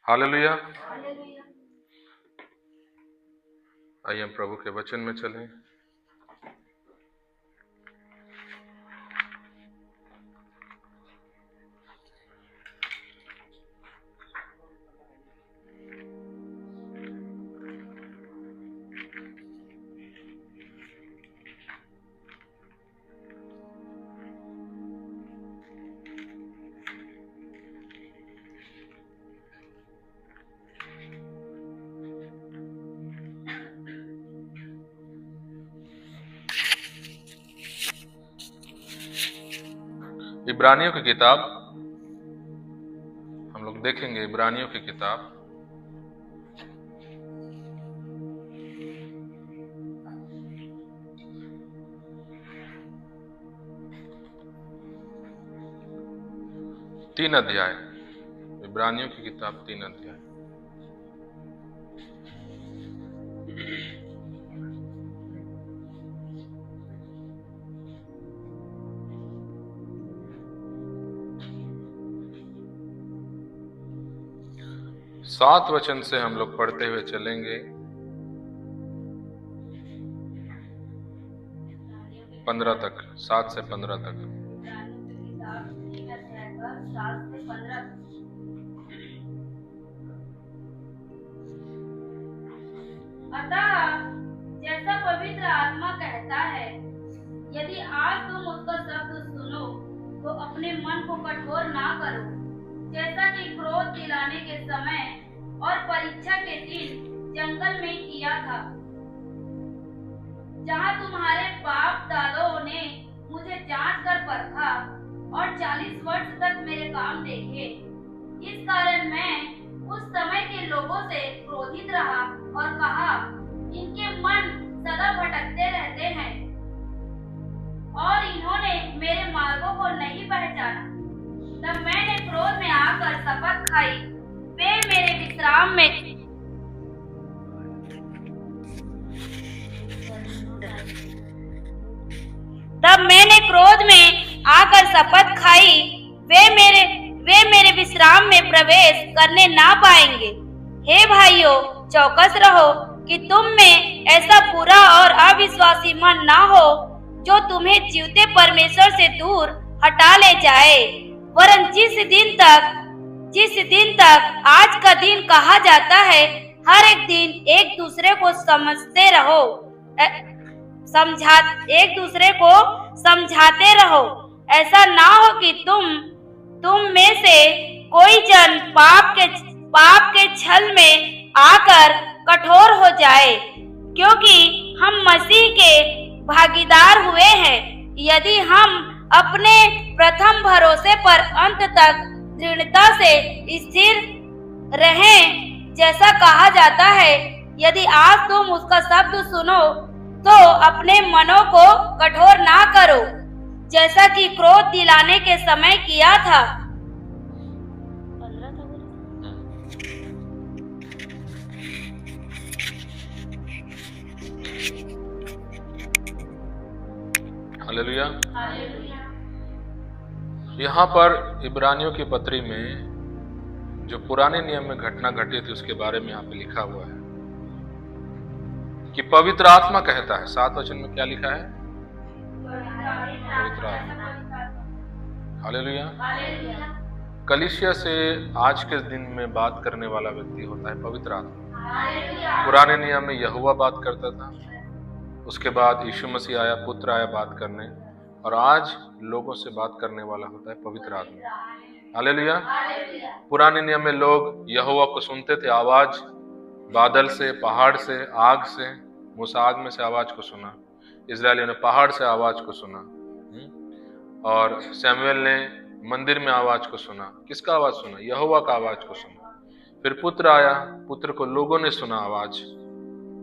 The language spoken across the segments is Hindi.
हालेलुया। आइए हम प्रभु के वचन में चलें। इब्रानियों की किताब हम लोग देखेंगे। इब्रानियों की किताब 3 अध्याय। इब्रानियों की किताब 3 अध्याय। सात वचन से हम लोग पढ़ते हुए चलेंगे 15 तक। 7 से 15 तक। अतः जैसा पवित्र आत्मा कहता है, यदि आज तुम उसका शब्द सुनो तो अपने मन को कठोर ना करो, जैसा कि क्रोध दिलाने के समय और परीक्षा के दिन जंगल में किया था, जहाँ तुम्हारे बाप दादों ने मुझे जांच कर परखा और 40 वर्ष तक मेरे काम देखे। इस कारण मैं उस समय के लोगों से क्रोधित रहा और कहा, इनके मन सदा भटकते रहते हैं और इन्होंने मेरे मार्गों को नहीं पहचाना। तब मैंने क्रोध में आकर शपथ खाई, वे मेरे विश्राम में शपथ खाई, वे मेरे विश्राम में प्रवेश करने ना पाएंगे। हे भाइयों, चौकस रहो कि तुम में ऐसा बुरा और अविश्वासी मन ना हो जो तुम्हें जीवते परमेश्वर से दूर हटा ले जाए, वरन जिस दिन तक आज का दिन कहा जाता है, हर एक दिन एक दूसरे को समझाते रहो। ऐसा ना हो कि तुम में से कोई जन पाप के छल में आकर कठोर हो जाए, क्योंकि हम मसीह के भागीदार हुए हैं। यदि हम अपने प्रथम भरोसे पर अंत तक दृढ़ता से स्थिर रहें, जैसा कहा जाता है, यदि आज तुम उसका शब्द सुनो तो अपने मनों को कठोर ना करो, जैसा कि क्रोध दिलाने के समय किया था। हालेलुया। यहाँ पर इब्रानियों की पत्री में जो पुराने नियम में घटना घटी थी उसके बारे में यहाँ पे लिखा हुआ है कि पवित्र आत्मा कहता है। 7 वचन में क्या लिखा है? पवित्र आत्मा। हालेलुया। कलीसिया से आज के दिन में बात करने वाला व्यक्ति होता है पवित्र आत्मा। पुराने नियम में यहोवा बात करता था, उसके बाद यीशु मसीह आया, पुत्र आया बात करने, और आज लोगों से बात करने वाला होता है पवित्र आत्मा। हालेलुया। पुराने नियम में लोग यहोवा को सुनते थे, आवाज बादल से, पहाड़ से, आग से। मूसा आग में से आवाज को सुना, इजरायलियों ने पहाड़ से आवाज को सुना, और सैमुएल ने मंदिर में आवाज को सुना। किसका आवाज सुना? यहोवा का आवाज को सुना। फिर पुत्र आया, पुत्र को लोगों ने सुना, आवाज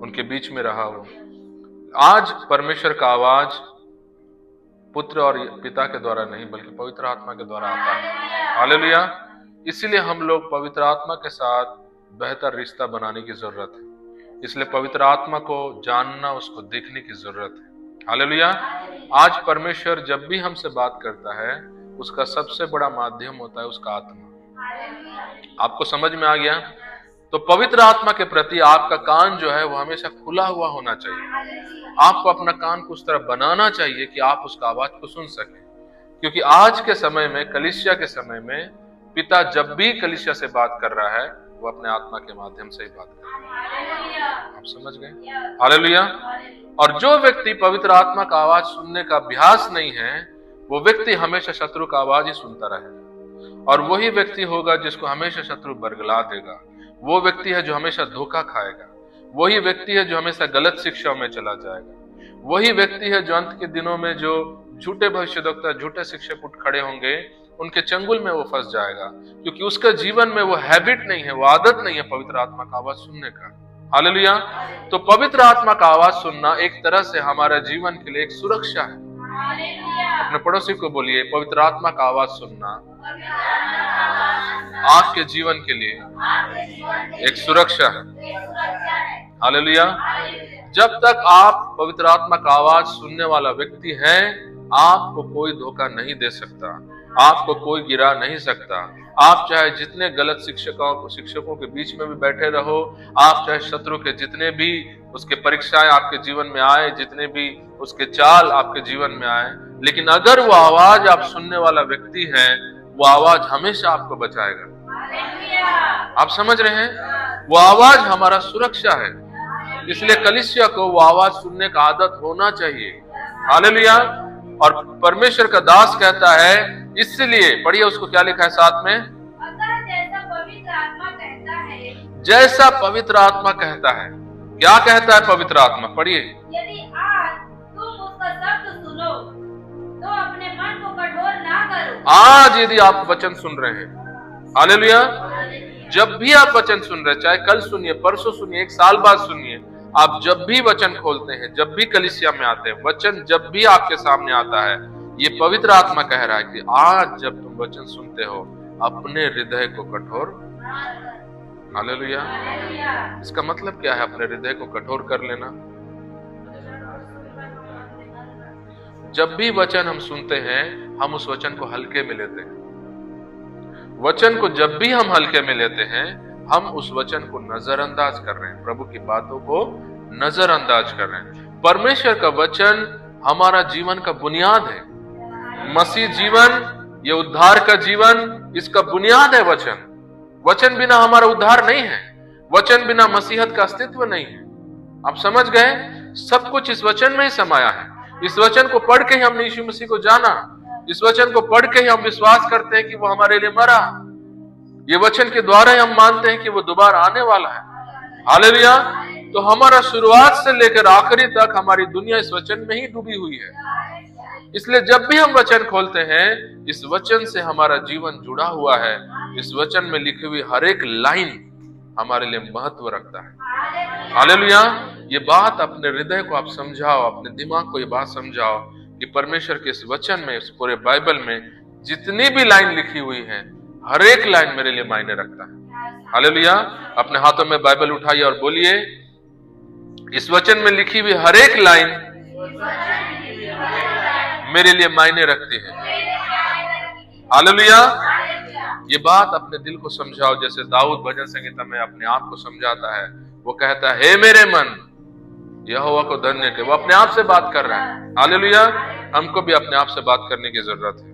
उनके बीच में रहा वो। आज परमेश्वर का आवाज पुत्र और पिता के द्वारा नहीं बल्कि पवित्र आत्मा के द्वारा आता है। हालेलुया। इसीलिए हम लोग पवित्र आत्मा के साथ बेहतर रिश्ता बनाने की जरूरत है। इसलिए पवित्र आत्मा को जानना, उसको देखने की जरूरत है। हालेलुया। आज परमेश्वर जब भी हमसे बात करता है, उसका सबसे बड़ा माध्यम होता है उसका आत्मा। आपको समझ में आ गया? तो पवित्र आत्मा के प्रति आपका कान जो है वो हमेशा खुला हुआ होना चाहिए। आपको अपना कान को उस तरह बनाना चाहिए कि आप उसका आवाज को सुन सकें, क्योंकि आज के समय में, कलीसिया के समय में, पिता जब भी कलीसिया से बात कर रहा है वो अपने आत्मा के माध्यम से ही बात कर रहा है। आप समझ गए? हालेलुया। और जो व्यक्ति पवित्र आत्मा का आवाज सुनने का अभ्यास नहीं है, वो व्यक्ति हमेशा शत्रु का आवाज ही सुनता रहेगा, और वही व्यक्ति होगा जिसको हमेशा शत्रु बरगला देगा। वो व्यक्ति है जो हमेशा धोखा खाएगा, वही व्यक्ति है जो हमेशा गलत शिक्षा में चला जाएगा, वही व्यक्ति है जो अंत के दिनों में जो झूठे भविष्यद्वक्ता, झूठे शिक्षक उठ खड़े होंगे, उनके चंगुल में वो फंस जाएगा, क्योंकि उसका जीवन में वो हैबिट नहीं है, वो आदत नहीं है पवित्र आत्मा का आवाज सुनने का। हालेलुया। तो पवित्र आत्मा का आवाज सुनना एक तरह से हमारा जीवन के लिए एक सुरक्षा है। अपने पड़ोसी को बोलिए, पवित्र आत्मा का आवाज सुनना आपके जीवन के लिए एक सुरक्षा है। हालेलुया। जब तक आप पवित्र आत्मा का आवाज सुनने वाला व्यक्ति हैं, आपको कोई धोखा नहीं दे सकता, आपको कोई गिरा नहीं सकता। आप चाहे जितने गलत शिक्षकों के बीच में भी बैठे रहो, आप चाहे शत्रु के जितने भी उसके परीक्षाएं आपके जीवन में आए, जितने भी उसके चाल आपके जीवन में आए, लेकिन अगर वो आवाज आप सुनने वाला व्यक्ति है, वो आवाज हमेशा आपको बचाएगा। आप समझ रहे हैं? वो आवाज हमारा सुरक्षा है। इसलिए कलीसिया को वो आवाज सुनने का आदत होना चाहिए। हालेलुया। और परमेश्वर का दास कहता है, इसलिए पढ़िए उसको क्या लिखा है साथ में, जैसा पवित्र आत्मा कहता है, जैसा पवित्र आत्मा कहता है। क्या कहता है पवित्र आत्मा? पढ़िए, यदि आज तुम उसका शब्द सुनो तो अपने मन को कठोर ना करो। आज यदि आप वचन सुन रहे हैं, हालेलुया, जब भी आप वचन सुन रहे हैं, चाहे कल सुनिए, परसों सुनिए, एक साल बाद सुनिए, आप जब भी वचन खोलते हैं, जब भी कलीसिया में आते हैं, वचन जब भी आपके सामने आता है, ये पवित्र आत्मा कह रहा है कि आज जब तुम वचन सुनते हो, अपने हृदय को कठोर। हालेलुया। इसका मतलब क्या है, अपने हृदय को कठोर कर लेना? जब भी वचन हम सुनते हैं, हम उस वचन को हल्के में लेते हैं। वचन को जब भी हम हल्के में लेते हैं, हम उस वचन को नजरअंदाज कर रहे हैं, प्रभु की बातों को नजरअंदाज कर रहे हैं। परमेश्वर का वचन हमारा जीवन का बुनियाद है। मसीह जीवन, ये उद्धार का जीवन, इसका बुनियाद है वचन। वचन बिना हमारा उद्धार नहीं है, वचन बिना मसीहत का अस्तित्व नहीं है। आप समझ गए? सब कुछ इस वचन में ही समाया है। इस वचन को पढ़ के ही हमने यीशु मसीह को जाना, इस वचन को पढ़ के ही हम विश्वास करते हैं कि वो हमारे लिए मरा। ये वचन के द्वारा ही हम मानते हैं कि वो दोबारा आने वाला है। हालेलुया। तो हमारा शुरुआत से लेकर आखिरी तक हमारी दुनिया इस वचन में ही डूबी हुई है। इसलिए जब भी हम वचन खोलते हैं, इस वचन से हमारा जीवन जुड़ा हुआ है। इस वचन में लिखी हुई हर एक लाइन हमारे लिए महत्व रखता है। हालेलुया। ये बात अपने हृदय को आप समझाओ, अपने दिमाग को ये बात समझाओ कि परमेश्वर के इस वचन में, इस पूरे बाइबल में जितनी भी लाइन लिखी हुई है, हर एक लाइन मेरे लिए मायने रखता है। हालेलुया। अपने हाथों में बाइबल उठाइए और बोलिए, इस वचन में लिखी हुई हर एक लाइन मेरे लिए मायने रखती है। हालेलुया। ये बात अपने दिल को समझाओ, जैसे दाऊद भजन संगीता में अपने आप को समझाता है। वो कहता है, हे मेरे मन यहोवा को धन्य कर। वो अपने आप से बात कर रहा है। हालेलुया। हमको भी अपने आप से बात करने की जरूरत है,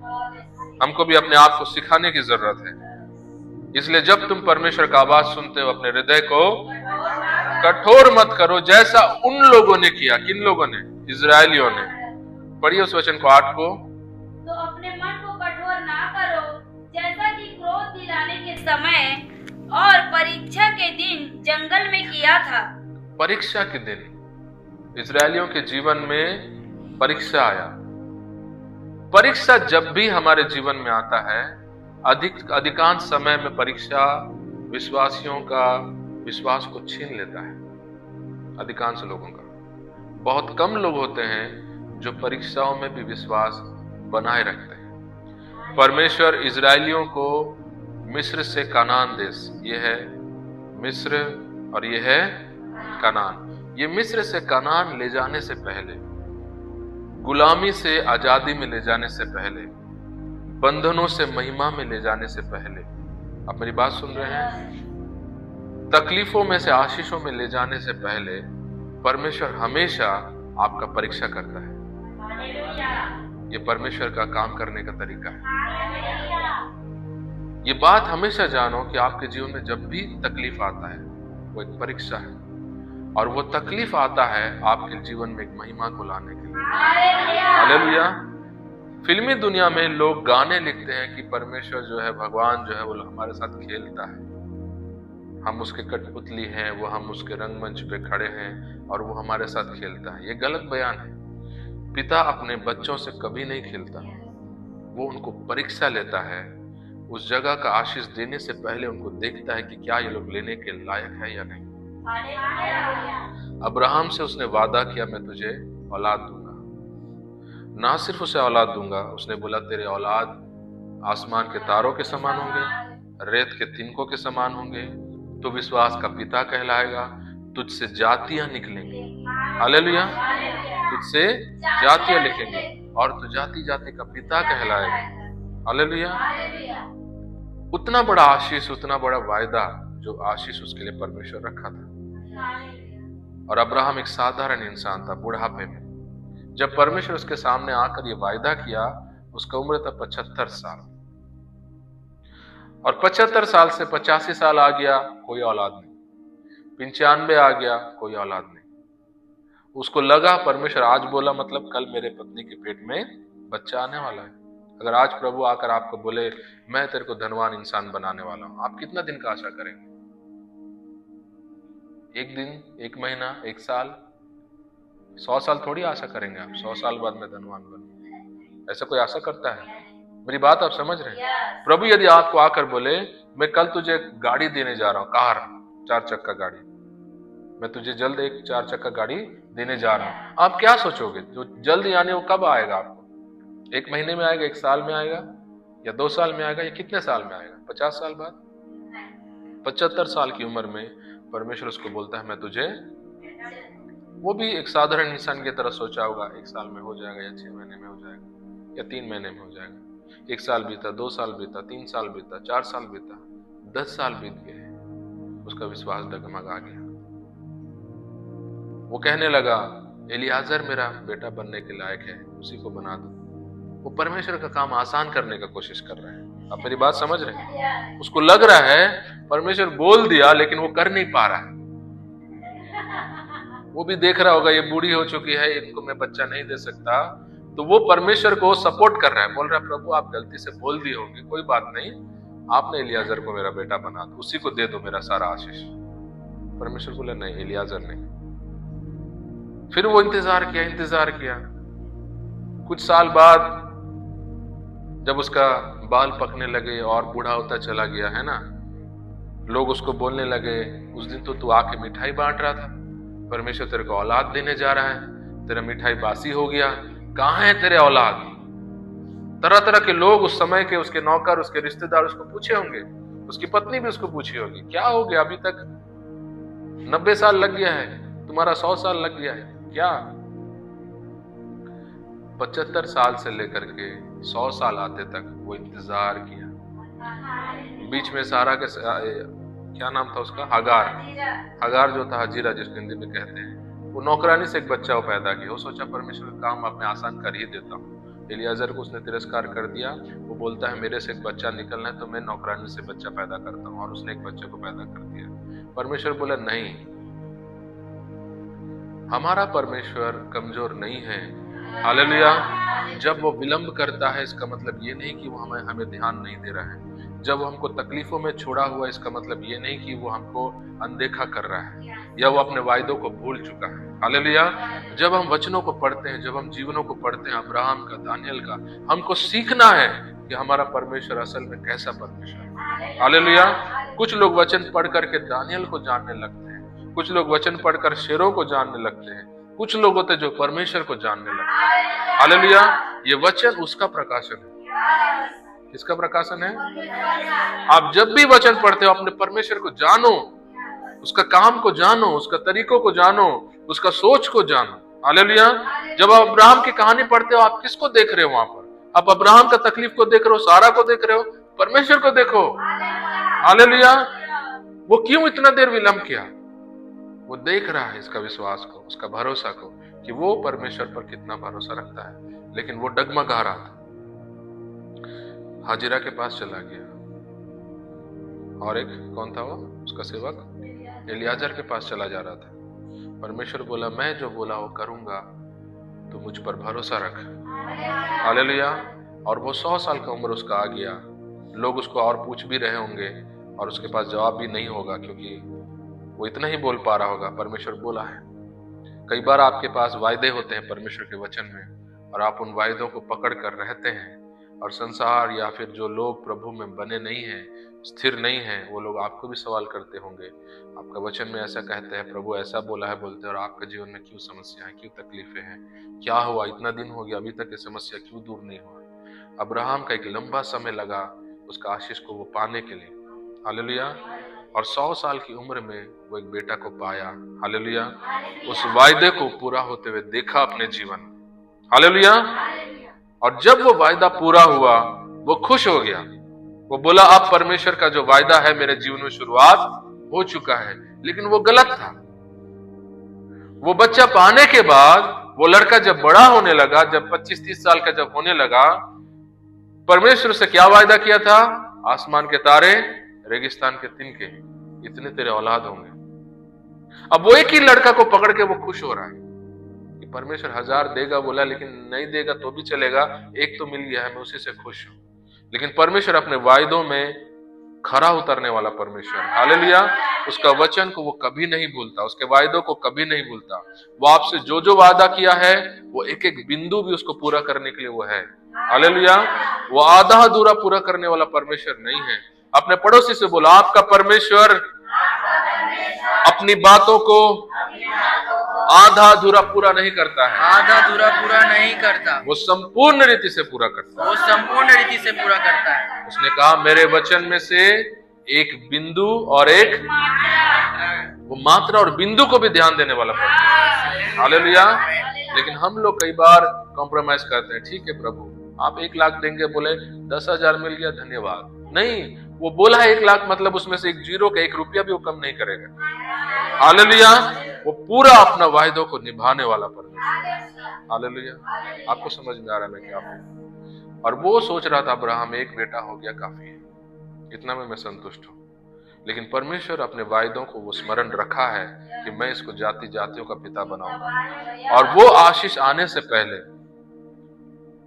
हमको भी अपने आप को सिखाने की जरूरत है। इसलिए जब तुम परमेश्वर का आवाज सुनते हो, अपने हृदय को कठोर मत करो, जैसा उन लोगों ने किया। किन लोगों ने? इजरायलियों ने। पढ़िए उस वचन को 8 को। तो अपने मन को कठोर ना करो, जैसा कि क्रोध दिलाने के समय और परीक्षा के दिन जंगल में किया था। परीक्षा के दिन इजरायलियों के जीवन में परीक्षा आया। परीक्षा जब भी हमारे जीवन में आता है, अधिकांश समय में परीक्षा विश्वासियों का विश्वास को छीन लेता है। अधिकांश लोगों का। बहुत कम लोग होते हैं जो परीक्षाओं में भी विश्वास बनाए रखते हैं। परमेश्वर इजरायलियों को मिस्र से कनान देश, ये है मिस्र और ये है कनान, ये मिस्र से कनान ले जाने से पहले, गुलामी से आजादी में ले जाने से पहले, बंधनों से महिमा में ले जाने से पहले, आप मेरी बात सुन रहे हैं? तकलीफों में से आशीषों में ले जाने से पहले परमेश्वर हमेशा आपका परीक्षा करता है। ये परमेश्वर का काम करने का तरीका है। ये बात हमेशा जानो कि आपके जीवन में जब भी तकलीफ आता है वो एक परीक्षा है, और वो तकलीफ आता है आपके जीवन में एक महिमा को लाने के लिए। हालेलुया। फिल्मी दुनिया में लोग गाने लिखते हैं कि परमेश्वर जो है, भगवान जो है, वो हमारे साथ खेलता है, हम उसके कठपुतली हैं, वो हम उसके रंगमंच पे खड़े हैं और वो हमारे साथ खेलता है। ये गलत बयान है। पिता अपने बच्चों से कभी नहीं खेलता, वो उनको परीक्षा लेता है। उस जगह का आशीष देने से पहले उनको देखता है कि क्या ये लोग लेने के लायक है या नहीं। अब्राहम से उसने वादा किया, मैं तुझे औलाद दूंगा। ना सिर्फ उसे औलाद दूंगा, उसने बोला तेरे औलाद आसमान के तारों के समान होंगे, रेत के तिनकों के समान होंगे, तो विश्वास का पिता कहलाएगा, तुझसे जातियां निकलेंगी। हालेलुया। तुझसे जातियां लिखेंगे और तू जाति जाति का पिता कहलाएगा। हालेलुया। उतना बड़ा आशीष, उतना बड़ा वायदा जो आशीष उसके लिए परमेश्वर रखा था। और अब्राहम एक साधारण इंसान था, बुढ़ापे में। जब परमेश्वर उसके सामने आकर ये वायदा किया, उसका उम्र था 75 साल, और 75 साल से 85 साल आ गया, कोई औलाद नहीं। 95 आ गया, कोई औलाद नहीं। उसको लगा परमेश्वर आज बोला, मतलब कल मेरे पत्नी के पेट में बच्चा आने वाला है। अगर आज प्रभु आकर आपको बोले मैं तेरे को धनवान इंसान बनाने वाला हूं, आप कितना दिन का आशा करेंगे? एक दिन, एक महीना, एक साल, 100 साल थोड़ी आशा करेंगे आप। 100 साल बाद मैं धनवान बनूं, ऐसा कोई आशा करता है? मेरी बात आप समझ रहे हैं? प्रभु यदि आपको आकर बोले मैं कल तुझे गाड़ी देने जा रहा हूं, कार, 4 चक्का गाड़ी, मैं तुझे जल्द एक 4 चक्का गाड़ी देने जा रहा हूं, आप क्या सोचोगे? जो जल्द यानी वो कब आएगा आपको? 1 महीने में आएगा, 1 साल में आएगा, या 2 साल में आएगा, या कितने साल में आएगा? 50 साल बाद? 75 साल की उम्र में परमेश्वर उसको बोलता है मैं तुझे, वो भी एक साधारण इंसान की तरह सोचा होगा 1 साल में हो जाएगा, या 6 महीने में हो जाएगा, या 3 महीने में हो जाएगा। 1 साल बीता, 2 साल बीता, 3 साल बीता, 4 साल बीता, 10 साल बीत गए, उसका विश्वास डगमगा गया। वो कहने लगा एलियाजर मेरा बेटा बनने के लायक है, उसी को बना दो। वो परमेश्वर का काम आसान करने का कोशिश कर रहे हैं। आप मेरी बात समझ रहे हैं? उसको लग रहा है परमेश्वर बोल दिया, लेकिन वो कर नहीं पा रहा है। वो भी देख रहा होगा ये बूढ़ी हो चुकी है, इनको मैं बच्चा नहीं दे सकता, तो वो परमेश्वर को सपोर्ट कर रहा है, बोल रहा है प्रभु आप गलती से बोल दिए होंगे, कोई बात नहीं, आपने एलियाजर को मेरा बेटा बना दो, उसी को दे दो मेरा सारा आशीष। परमेश्वर बोले नहीं, एलियाजर नहीं। फिर वो इंतजार किया। कुछ साल बाद जब उसका बाल पकने लगे और बूढ़ा होता चला गया है ना, लोग उसको बोलने लगे उस दिन तो तू आके मिठाई बांट रहा था, परमेश्वर तेरे को औलाद देने जा रहा है, तेरा मिठाई बासी हो गया, कहां है तेरे औलाद? तरह तरह के लोग उस समय के, उसके नौकर, उसके रिश्तेदार उसको पूछे होंगे, उसकी पत्नी भी उसको पूछी होगी क्या हो गया, अभी तक 90 साल लग गया है, तुम्हारा 100 साल लग गया है क्या? 75 साल से लेकर के 100 साल आते तक वो इंतजार किया। बीच में सारा के क्या नाम था उसका, हगार जो था, हजीरा जिसको हिंदी में कहते हैं, वो नौकरानी से एक बच्चा वो पैदा किया। वो सोचा परमेश्वर का काम अब मैं आसान कर ही देता हूँ। एलियाजर को उसने तिरस्कार कर दिया। वो बोलता है मेरे से एक बच्चा निकलना है तो मैं नौकरानी से बच्चा पैदा करता हूँ, और उसने एक बच्चे को पैदा कर दिया। परमेश्वर बोला नहीं, हमारा परमेश्वर कमजोर नहीं है। हालेलुया। जब वो विलंब करता है इसका मतलब ये नहीं कि वो हमें ध्यान नहीं दे रहा है। जब वो हमको तकलीफों में छोड़ा हुआ इसका मतलब ये नहीं कि वो हमको अनदेखा कर रहा है या वो अपने वायदों को भूल चुका है। हालेलुया। जब हम वचनों को पढ़ते हैं, जब हम जीवनों को पढ़ते हैं, अब्राहम का, दानियल का, हमको सीखना है कि हमारा परमेश्वर असल में कैसा परमेश्वर है। हालेलुया। कुछ लोग वचन पढ़ करके दानियल को जानने लगते हैं, कुछ लोग वचन पढ़कर शेरों को जानने लगते हैं, कुछ लोग होते जो परमेश्वर को जानने लगते हैं। हालेलुया। ये वचन उसका प्रकाशन है। किसका प्रकाशन है? आप जब भी वचन पढ़ते हो अपने परमेश्वर को जानो, उसका काम को जानो, उसका तरीकों को जानो, उसका सोच को जानो। हालेलुया। जब आप अब्राहम की कहानी पढ़ते हो, आप किसको देख रहे हो वहां पर? आप अब्राहम का तकलीफ को देख रहे हो, सारा को देख रहे हो? परमेश्वर को देखो। हालेलुया। वो क्यों इतना देर विलंब किया? वो देख रहा है इसका विश्वास को, उसका भरोसा को, कि वो परमेश्वर पर कितना भरोसा रखता है। लेकिन वो डगमगा रहा था। हाजिरा के पास चला गया, और एक कौन था वो, उसका सेवक एलियाजर के पास चला जा रहा था। परमेश्वर बोला, मैं जो बोला वो करूंगा, तो मुझ पर भरोसा रख। हालेलुया। और वो 100 साल का उम्र उसका आ गया। लोग उसको और पूछ भी रहे होंगे और उसके पास जवाब भी नहीं होगा, क्योंकि वो इतना ही बोल पा रहा होगा, परमेश्वर बोला है। कई बार आपके पास वायदे होते हैं परमेश्वर के वचन में, और आप उन वायदों को पकड़ कर रहते हैं, और संसार या फिर जो लोग प्रभु में बने नहीं हैं, स्थिर नहीं हैं, वो लोग आपको भी सवाल करते होंगे, आपका वचन में ऐसा कहते हैं, प्रभु ऐसा बोला है बोलते हैं, और आपके जीवन में क्यों समस्या है, क्यों तकलीफें हैं, क्या हुआ, इतना दिन हो गया अभी तक ये समस्या क्यों दूर नहीं हुआ। अब्राहम का एक लंबा समय लगा उसका आशीष को वो पाने के लिए। हालेलुया। और 100 साल की उम्र में वो एक बेटा को पाया। हालेलुया। उस वायदे को पूरा होते हुए देखा अपने जीवन। हालेलुया। और जब वो वायदा पूरा हुआ, वो खुश हो गया। वो बोला, अब परमेश्वर का जो वायदा है मेरे जीवन में शुरुआत हो चुका है। लेकिन वो गलत था। वो बच्चा पाने के बाद वो लड़का जब बड़ा होने लगा, जब 25-30 साल का जब होने लगा, परमेश्वर से क्या वायदा किया था? आसमान के तारे, रेगिस्तान के तिनके, इतने तेरे औलाद होंगे। अब वो एक ही लड़का को पकड़ के वो खुश हो रहा है कि परमेश्वर 1000 देगा बोला, लेकिन नहीं देगा तो भी चलेगा, एक तो मिल गया है, मैं उसी से खुश हूं। लेकिन परमेश्वर अपने वायदों में खरा उतरने वाला परमेश्वर। हालेलुया। उसका वचन को वो कभी नहीं भूलता, उसके वायदों को कभी नहीं भूलता। वो आपसे जो जो वादा किया है, वो एक एक बिंदु भी उसको पूरा करने के लिए वो है। हालेलुया। वो आधा अधूरा पूरा करने वाला परमेश्वर नहीं है। अपने पड़ोसी से बोला, आपका परमेश्वर अपनी बातों को आधा अधूरा पूरा नहीं करता है, आधा अधूरा पूरा नहीं करता, वो संपूर्ण रीति से पूरा करता है। वो संपूर्ण रीति से पूरा करता है। उसने कहा, मेरे वचन में से एक बिंदु और एक वो मात्रा और बिंदु को भी ध्यान देने वाला परमेश्वर। हालेलुया। लेकिन हम लोग कई बार कॉम्प्रोमाइज करते हैं। ठीक है प्रभु, आप 1 लाख देंगे, बोले 10,000 मिल गया, धन्यवाद। नहीं, वो बोला है 1 लाख, मतलब उसमें से एक जीरो का 1 रुपया भी वो कम नहीं करेगा। हालेलुया। वो पूरा अपना वायदों को निभाने वाला परमेश्वर। हालेलुया। आपको समझ में आ रहा है मैं क्या बोलूं? और वो सोच रहा था, अब्राहम एक बेटा हो गया, काफी है, इतना में मैं संतुष्ट हूं। लेकिन परमेश्वर अपने वायदों को वो स्मरण रखा है कि मैं इसको जाति जातियों का पिता बनाऊंगा। और वो आशीष आने से पहले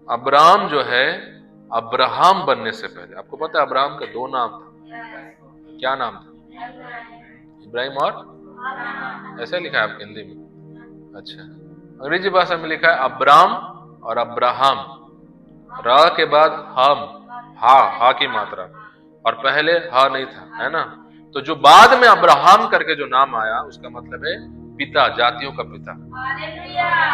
अब्राहम जो है, अब्राहम बनने से पहले, आपको पता है अब्राहम का 2 नाम था। क्या नाम था? इब्राहिम और ऐसा लिखा है आपके हिंदी में? अच्छा, अंग्रेजी भाषा में लिखा है अब्राम और अब्राहम। रा के बाद हम, हा की मात्रा, और पहले हा नहीं था, है ना? तो जो बाद में अब्राहम करके जो नाम आया, उसका मतलब है पिता, जातियों का पिता।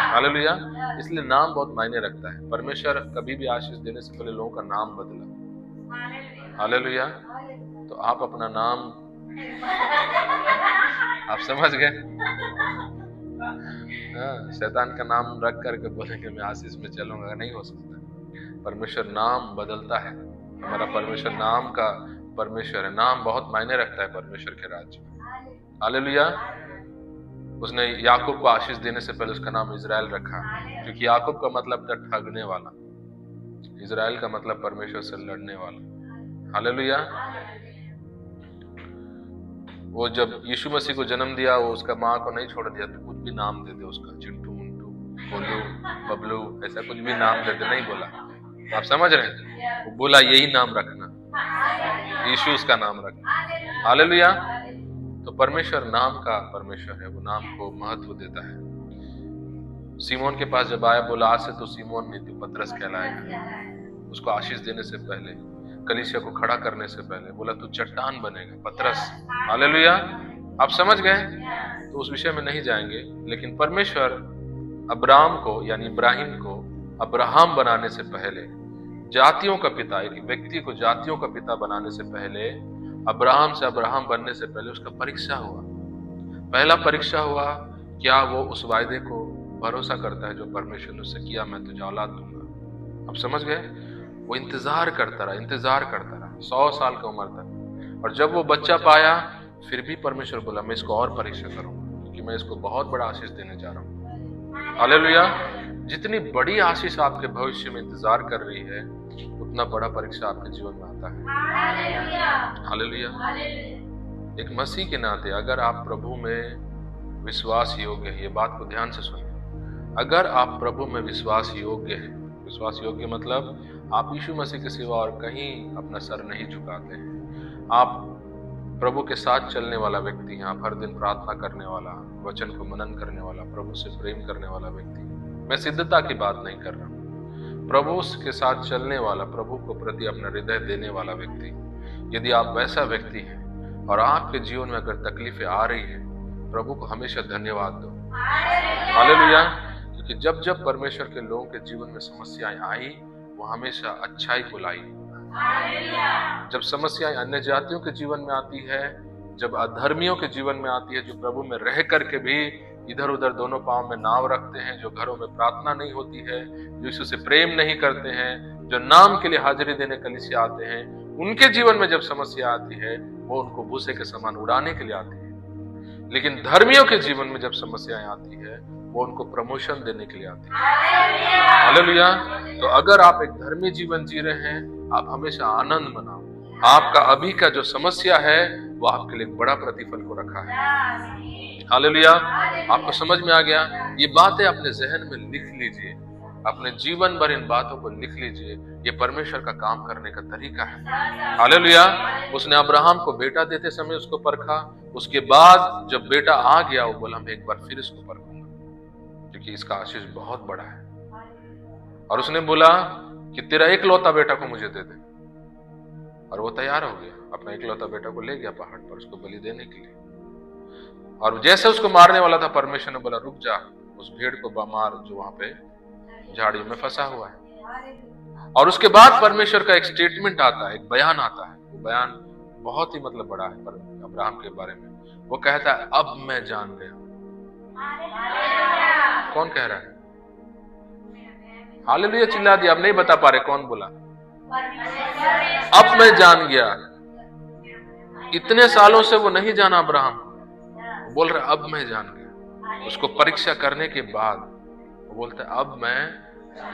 हालेलुया। इसलिए नाम बहुत मायने रखता है। परमेश्वर कभी भी आशीष देने से पहले लोगों का नाम बदला। हालेलुया। तो आप अपना नाम, आप समझ गए? शैतान का नाम रख करके बोलेंगे मैं आशीष में चलूंगा, नहीं हो सकता। परमेश्वर नाम बदलता है। हमारा परमेश्वर नाम का परमेश्वर है। नाम बहुत मायने रखता है परमेश्वर के राज्य में। हालेलुया। उसने याकूब को आशीष देने से पहले उसका नाम इजराइल रखा, क्योंकि याकूब का मतलब था ठगने वाला, इजराइल का मतलब परमेश्वर से लड़ने वाला। हालेलुया। वो जब यीशु मसीह को जन्म दिया, वो उसका माँ को नहीं छोड़ दिया, तो कुछ भी नाम दे दे उसका, चिंटू, मुंटू, बोलू, बबलू, ऐसा कुछ भी नाम दे दे, नहीं बोला। आप समझ रहे हैं? वो बोला यही नाम रखना, यीशु उसका नाम रखना। हालेलुया। तो परमेश्वर नाम का परमेश्वर है, वो नाम को महत्व देता है। सीमोन के पास जब आया, बोला आज से तो सीमोन नहीं, तू पतरस कहलाएगा। उसको आशीष देने से पहले, कलीसिया को खड़ा करने से पहले बोला तू चट्टान बनेगा, पतरस। हालेलुया। आप समझ गए? तो उस विषय में नहीं जाएंगे। लेकिन परमेश्वर अब्राम को, यानी इब्राहिम को अब्राहम बनाने से पहले, जातियों का पिता, एक व्यक्ति को जातियों का पिता बनाने से पहले, अब्राहम से अब्राहम बनने से पहले उसका परीक्षा हुआ। पहला परीक्षा हुआ, क्या वो उस वायदे को भरोसा करता है जो परमेश्वर ने उससे किया, मैं तुझे औलाद दूंगा। आप समझ गए? वो इंतजार करता रहा 100 साल की उम्र तक। और जब वो बच्चा पाया, फिर भी परमेश्वर बोला मैं इसको और परीक्षा करूंगा, क्योंकि मैं इसको बहुत बड़ा आशीष देने जा रहा हूँ। हालेलुया। जितनी बड़ी आशीष आपके भविष्य में इंतजार कर रही है, उतना बड़ा परीक्षा आपके जीवन में आता है। हालेलुया। एक मसीह के नाते अगर आप प्रभु में विश्वास योग्य है, ये बात को ध्यान से सुनिए, अगर आप प्रभु में विश्वास योग्य है, विश्वास योग्य मतलब आप यीशु मसीह के सिवा और कहीं अपना सर नहीं झुकाते हैं, आप प्रभु के साथ चलने वाला व्यक्ति हैं, आप हर दिन प्रार्थना करने वाला, वचन को मनन करने वाला, प्रभु से प्रेम करने वाला व्यक्ति। मैं सिद्धता की बात नहीं कर रहा हूँ, प्रभु के साथ चलने वाला, प्रभु को प्रति अपना हृदय देने वाला व्यक्ति। यदि आप वैसा व्यक्ति हैं और आपके जीवन में अगर तकलीफें आ रही है, प्रभु को हमेशा धन्यवाद दो। हालेलुया। क्योंकि जब जब परमेश्वर के लोगों के जीवन में समस्याएं आई, वो हमेशा अच्छाई को लाई। जब समस्याएं अन्य जातियों के जीवन में आती है, जब अधर्मियों के जीवन में आती है, जो प्रभु में रह करके भी इधर उधर दोनों पांव में नाव रखते हैं, जो घरों में प्रार्थना नहीं होती है, जो यीशु से प्रेम नहीं करते हैं, जो नाम के लिए हाजिरी देने कलीसिया आते हैं, उनके जीवन में जब समस्या आती है, वो उनको भूसे के समान उड़ाने के लिए आती है। लेकिन धर्मियों के जीवन में जब समस्याएं आती है, वो उनको प्रमोशन देने के लिए आती है। हालेलुया। तो अगर आप एक धर्मी जीवन जी रहे हैं, आप हमेशा आनंद मनाओ। आपका अभी का जो समस्या है, वो आपके लिए एक बड़ा प्रतिफल को रखा है। हालेलुया। आपको समझ में आ गया? ये बातें अपने जहन में लिख लीजिए, अपने जीवन भर इन बातों को लिख लीजिए। ये परमेश्वर का काम करने का तरीका है। हालेलुया। उसने अब्राहम को बेटा देते समय उसको परखा, उसके बाद जब बेटा आ गया, वो बोला मैं एक बार फिर इसको परखूंगा, क्योंकि इसका आशीष बहुत बड़ा है। और उसने बोला कि तेरा एकलौता बेटा को मुझे दे दे, और वो तैयार हो गया, अपना एकलौता बेटा को ले गया पहाड़ पर उसको बलि देने के लिए। और जैसे उसको मारने वाला था, परमेश्वर ने बोला रुक जा, उस भेड़ को मार जो वहां पे झाड़ी में फंसा हुआ है। और उसके बाद परमेश्वर का एक स्टेटमेंट आता है, एक बयान आता है। वो बयान बहुत ही मतलब बड़ा है पर अब्राहम के बारे में। वो कहता है अब मैं जान गया। कौन कह रहा है? हालेलुया चिल्ला दिया। अब नहीं बता पा रहे कौन बोला। अब मैं जान गया। इतने सालों से वो नहीं जाना अब्राहम, बोल रहा अब मैं जान गया। उसको परीक्षा करने के बाद वो बोलता है अब मैं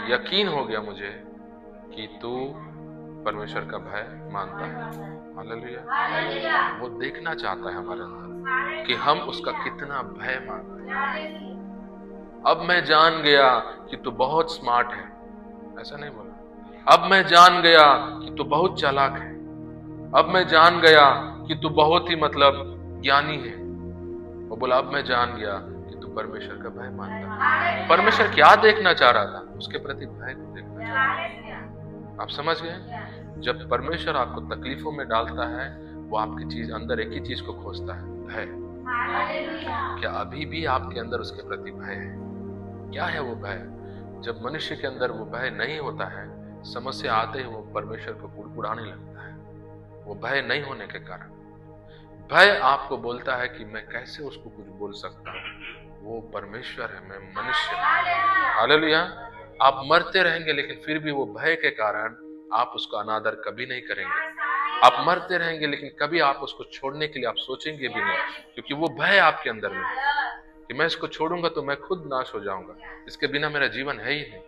यकीन हो गया मुझे कि तू परमेश्वर का भय मानता है। हालेलुया। वो देखना चाहता है हमारे अंदर कि हम उसका कितना भय मानते हैं। अब मैं जान गया कि तू बहुत स्मार्ट है, ऐसा नहीं बोला। अब मैं जान गया कि तू बहुत चालाक है। अब मैं जान गया कि तू बहुत ही मतलब ज्ञानी है। वो बोला अब मैं जान गया कि तू परमेश्वर का भय मानता है। परमेश्वर क्या देखना चाह रहा था? उसके प्रति भय को देखना चाह रहा था। आप समझ गए? जब परमेश्वर आपको तकलीफों में डालता है, वो आपकी चीज अंदर एक ही चीज को खोजता है, भय। क्या अभी भी आपके अंदर उसके प्रति भय है? क्या है वो भय? जब मनुष्य के अंदर वो भय नहीं होता है, समस्या आते ही वो परमेश्वर को कुड़कुड़ाने लगता है। वो भय नहीं होने के कारण, भय आपको बोलता है कि मैं कैसे उसको कुछ बोल सकता हूँ, वो परमेश्वर है, मैं मनुष्य हूँ। हालेलुया। आप मरते रहेंगे, लेकिन फिर भी वो भय के कारण आप उसका अनादर कभी नहीं करेंगे। आप मरते रहेंगे, लेकिन कभी आप उसको छोड़ने के लिए आप सोचेंगे भी नहीं, क्योंकि वो भय आपके अंदर में कि मैं इसको छोड़ूंगा तो मैं खुद नाश हो जाऊंगा, इसके बिना मेरा जीवन है ही नहीं।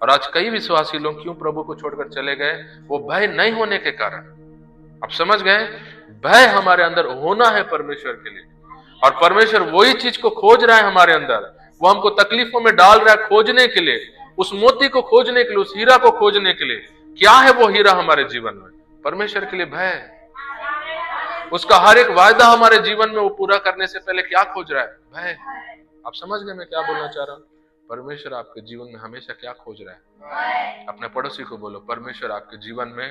और आज कई विश्वासी लोग क्यों प्रभु को छोड़कर चले गए? वो भय नहीं होने के कारण। आप समझ गए? भय हमारे अंदर होना है परमेश्वर के लिए, और परमेश्वर वही चीज को खोज रहा है हमारे अंदर। वो हमको तकलीफों में डाल रहा है खोजने के लिए, उस मोती को खोजने के लिए, उस हीरा को खोजने के लिए। क्या है वो हीरा हमारे जीवन में? परमेश्वर के लिए भय। उसका हर एक वायदा हमारे जीवन में वो पूरा करने से पहले क्या खोज रहा है? भय। आप समझ गए मैं क्या बोलना चाह रहा हूं? परमेश्वर आपके जीवन में हमेशा क्या खोज रहा है? अपने पड़ोसी को बोलो, परमेश्वर आपके जीवन में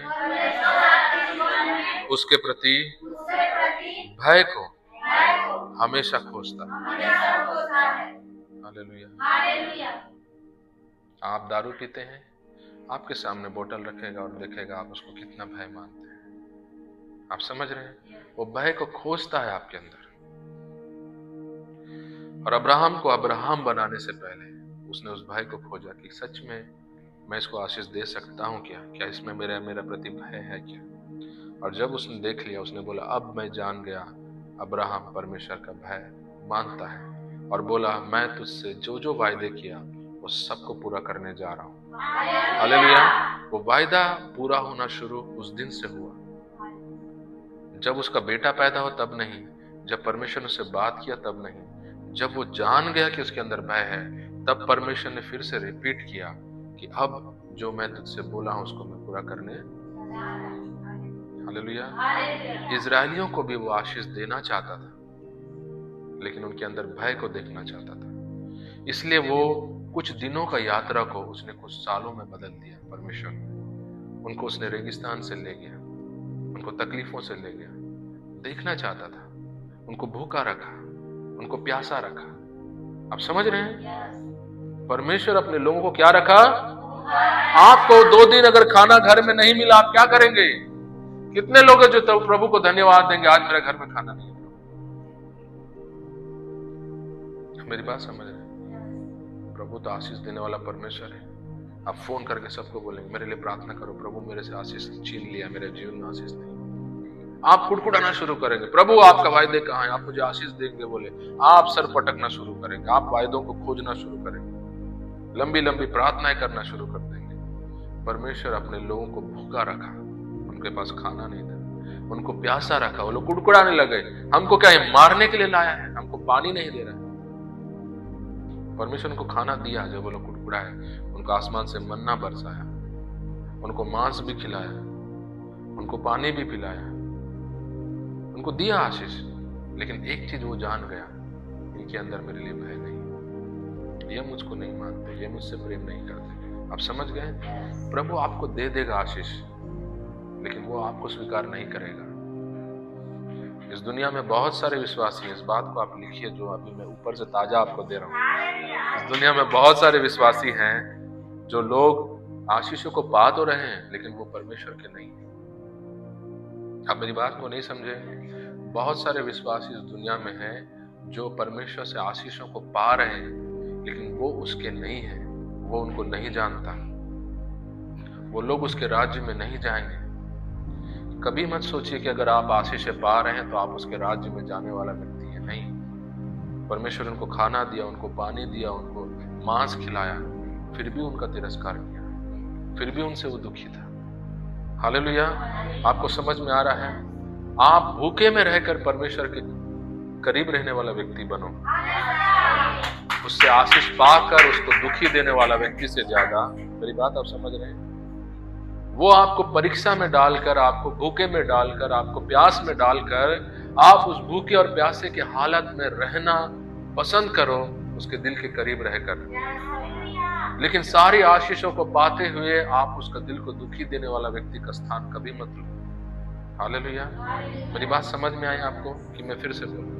उसके प्रति भय को हमेशा खोजता है। हालेलुया। आप दारू पीते हैं, आपके सामने बोतल रखेगा और देखेगा आप उसको कितना भय मानते हैं। आप समझ रहे हैं? वो भय को खोजता है आपके अंदर। और अब्राहम को अब्राहम बनाने से पहले उसने उस भय को खोजा कि सच में मैं इसको आशीष दे सकता हूं क्या? क्या इसमें मेरा प्रति भय है क्या? और जब उसने देख लिया, उसने बोला, अब मैं जान गया अब्राहम परमेश्वर का भय मानता है, और बोला, मैं तुझसे जो जो वायदे किया वो सबको पूरा करने जा रहा हूं। हालेलुया। वो वायदा पूरा होना शुरू उस दिन से हुआ। जब उसका बेटा पैदा हो तब नहीं, जब परमेश्वर ने उससे बात किया तब नहीं, जब वो जान गया कि उसके अंदर भय है, तब परमेश्वर ने फिर से रिपीट किया कि अब जो मैं तुझसे बोला हूं उसको मैं पूरा करने। हालेलुया। इजरायलियों को भी वो आशीष देना चाहता था, लेकिन उनके अंदर भय को देखना चाहता था। इसलिए वो कुछ दिनों का यात्रा को उसने कुछ सालों में बदल दिया। परमेश्वर उनको उसने रेगिस्तान से ले गया, उनको तकलीफों से ले गया, देखना चाहता था, उनको भूखा रखा, उनको प्यासा रखा। आप समझ रहे हैं? परमेश्वर अपने लोगों को क्या रखा? आपको 2 दिन अगर खाना घर में नहीं मिला, आप क्या करेंगे? कितने लोग हैं जो तो प्रभु को धन्यवाद देंगे, आज मेरे घर में खाना नहीं है। मेरी बात समझ रहे हैं? प्रभु तो आशीष देने वाला परमेश्वर है। आप फोन करके सबको बोलेंगे, मेरे लिए प्रार्थना करो, प्रभु मेरे से आशीष छीन लिया, मेरे जीवन में आशीष नहीं। आप कुड़कुड़ाना शुरू करेंगे, प्रभु आपका वायदे कहाँ है, आप मुझे आशीष देंगे बोले, आप सर पटकना शुरू करेंगे, आप वायदों को खोजना शुरू करेंगे, लंबी लंबी प्रार्थनाएं करना शुरू कर देंगे। परमेश्वर अपने लोगों को भूखा रखा, उनके पास खाना नहीं था, उनको प्यासा रखा, वो लोग कुड़कुड़ाने लगे, हमको क्या है, मारने के लिए लाया है, हमको पानी नहीं दे रहा है। परमेश्वर उनको खाना दिया, जब वो लोग कुड़कुड़ाए, उनको आसमान से मन्ना बरसाया, उनको मांस भी खिलाया, उनको पानी भी पिलाया, उनको दिया आशीष। लेकिन एक चीज वो जान गया, इनके अंदर मेरे लिए भय नहीं, ये मुझको नहीं मानते, ये मुझसे प्रेम नहीं करते। आप समझ गए? प्रभु आपको दे देगा आशीष, लेकिन वो आपको स्वीकार नहीं करेगा। इस दुनिया में बहुत सारे विश्वासी हैं, इस बात को आप लिखिए जो अभी मैं ऊपर से ताजा आपको दे रहा हूं। इस दुनिया में बहुत सारे विश्वासी हैं जो लोग आशीषों को पा तो रहे हैं, लेकिन वो परमेश्वर के नहीं हैं। आप मेरी बात को नहीं समझे? बहुत सारे विश्वासी इस दुनिया में हैं जो परमेश्वर से आशीषों को पा रहे हैं, लेकिन वो उसके नहीं है, वो उनको नहीं जानता, वो लोग उसके राज्य में नहीं जाएंगे। कभी मत सोचिए कि अगर आप आशीषें पा रहे हैं तो आप उसके राज्य में जाने वाला व्यक्ति है, नहीं। परमेश्वर उनको खाना दिया, उनको पानी दिया, उनको मांस खिलाया, फिर भी उनका तिरस्कार किया, फिर भी उनसे वो दुखी था। हालेलुया। आपको समझ में आ रहा है? आप भूखे में रहकर परमेश्वर के करीब रहने वाला व्यक्ति बनो, उससे आशीष पाकर उसको दुखी देने वाला व्यक्ति से ज्यादा। मेरी बात आप समझ रहे हैं? वो आपको परीक्षा में डालकर, आपको भूखे में डालकर, आपको प्यास में डालकर, आप उस भूखे और प्यासे के हालत में रहना पसंद करो, उसके दिल के करीब रहकर। लेकिन सारी आशीषों को पाते हुए आप उसका दिल को दुखी देने वाला व्यक्ति का स्थान कभी मत लो। हालेलुया। मेरी बात समझ में आई आपको कि मैं फिर से बोलूं?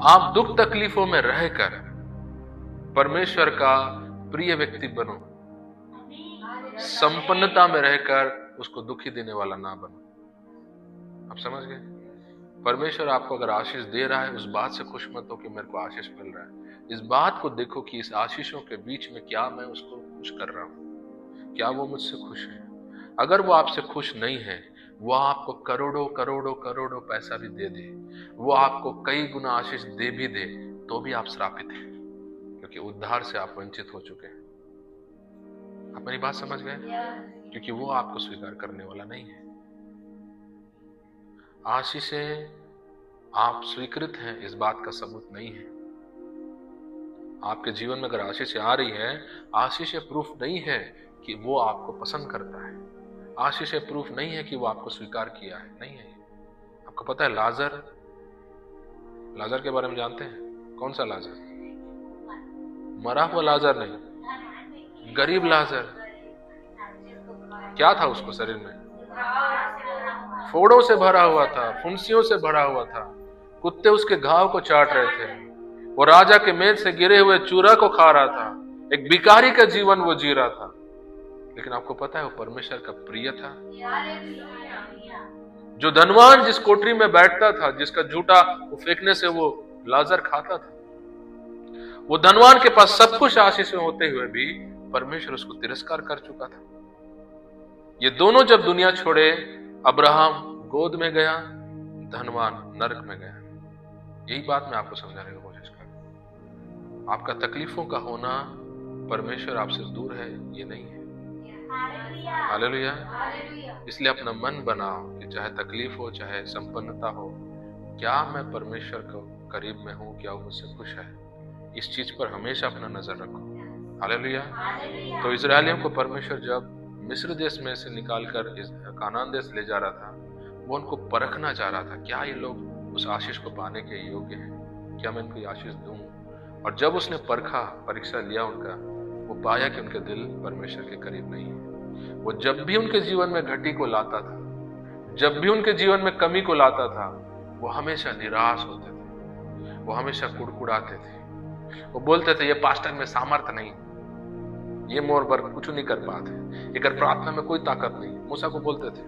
आप दुख तकलीफों में रहकर परमेश्वर का प्रिय व्यक्ति बनो, संपन्नता में रहकर उसको दुखी देने वाला ना बनो। आप समझ गए? परमेश्वर आपको अगर आशीष दे रहा है, उस बात से खुश मत हो कि मेरे को आशीष मिल रहा है। इस बात को देखो कि इस आशीषों के बीच में क्या मैं उसको खुश कर रहा हूं, क्या वो मुझसे खुश है। अगर वो आपसे खुश नहीं है, वो आपको करोड़ों करोड़ों करोड़ों पैसा भी दे दे, वो आपको कई गुना आशीष दे भी दे, तो भी आप श्रापित हैं, क्योंकि उद्धार से आप वंचित हो चुके हैं। आप मेरी बात समझ गए? क्योंकि वो आपको स्वीकार करने वाला नहीं है। आशीषें आप स्वीकृत हैं, इस बात का सबूत नहीं है। आपके जीवन में अगर आशीषें आ रही है, आशीषें प्रूफ नहीं है कि वो आपको पसंद करता है, आशीषें प्रूफ नहीं है कि वो आपको स्वीकार किया है, नहीं है। आपको पता है लाजर के बारे में जानते हैं? कौन सा लाजर? मरा हुआ लाजर नहीं, गरीब लाजर। क्या था उसको शरीर में? फोड़ों से भरा हुआ था, फुंसियों से भरा हुआ था, कुत्ते उसके घाव को चाट रहे थे, वो राजा के मेज से गिरे हुए चूरा को खा रहा था, एक भिखारी का जीवन वो जी रहा था। लेकिन आपको पता है वो परमेश्वर का प्रिय था। जो धनवान जिस कोठरी में बैठता था, जिसका जूता वो फेंकने से वो लाजर खाता था, वो धनवान के पास सब कुछ आशीष होते हुए भी परमेश्वर उसको तिरस्कार कर चुका था। ये दोनों जब दुनिया छोड़े, अब्राहम गोद में गया, धनवान नरक में गया। यही बात मैं आपको समझाने की कोशिश कर रहा हूं। आपका तकलीफों का होना परमेश्वर आपसे दूर है, ये नहीं है। हालेलुया। इसलिए अपना मन बनाओ कि चाहे तकलीफ हो, चाहे संपन्नता हो, क्या मैं परमेश्वर को करीब में हूं, क्या वो मुझसे खुश है, इस चीज पर हमेशा अपना नजर रखो। हालेलुया। तो इजरायलियों को परमेश्वर जब मिस्र देश में से निकालकर कानान देश ले जा रहा था, वो उनको परखना चाह रहा था, क्या ये लोग उस आशीष को पाने के योग्य हैं, क्या मैं इनको ये आशीष दूं। और जब उसने परखा, परीक्षा लिया उनका, वो पाया कि उनके दिल परमेश्वर के करीब नहीं है। वो जब भी उनके जीवन में घटी को लाता था, जब भी उनके जीवन में कमी को लाता था, वो हमेशा निराश होते थे, वो हमेशा कुड़कुड़ाते थे, वो बोलते थे ये पास्टर में सामर्थ नहीं, ये मोर बर कुछ नहीं कर पाते, लेकिन प्रार्थना में कोई ताकत नहीं। मूसा को बोलते थे,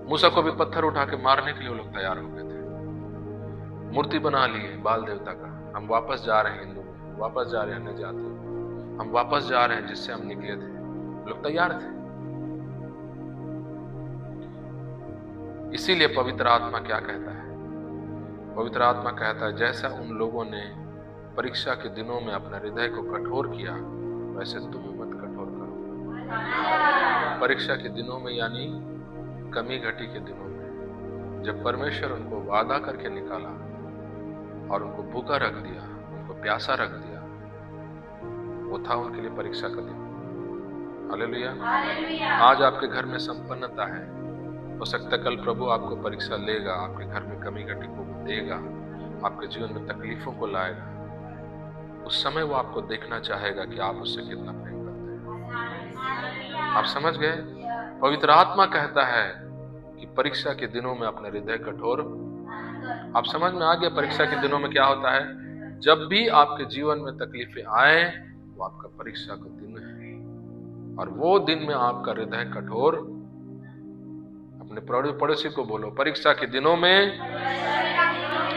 मूसा को भी पत्थर उठा के मारने के लिए वो लोग तैयार हो गए थे। मूर्ति बना लिए बाल देवता का, हम वापस जा रहे हैं हिंदू में, वापस जा रहे हैं अन्य जाति, हम वापस जा रहे हैं जिससे हम निकले थे, लोग तैयार थे। इसीलिए पवित्र आत्मा क्या कहता है? पवित्र आत्मा कहता है जैसा उन लोगों ने परीक्षा के दिनों में अपना हृदय को कठोर किया, वैसे तुम मत कठोर करो। परीक्षा के दिनों में यानी कमी घटी के दिनों में, जब परमेश्वर उनको वादा करके निकाला और उनको भूखा रख दिया, उनको प्यासा रख दिया, वो था उनके लिए परीक्षा का दिन। हालेलुया। आज आपके घर में संपन्नता है, हो सकता है कल प्रभु आपको परीक्षा लेगा, आपके घर में कमी घटी को देगा, आपके जीवन में तकलीफों को लाएगा। उस समय वो आपको देखना चाहेगा कि आप उससे कितना प्रेम करते हैं। आप समझ गए? पवित्र आत्मा कहता है कि परीक्षा के दिनों में अपने हृदय कठोर। आप समझ में आ गया परीक्षा के दिनों में क्या होता है? जब भी आपके जीवन में तकलीफें आए, वो आपका परीक्षा का दिन है, और वो दिन में आपका हृदय कठोर। अपने पड़ोसी को बोलो, परीक्षा के दिनों में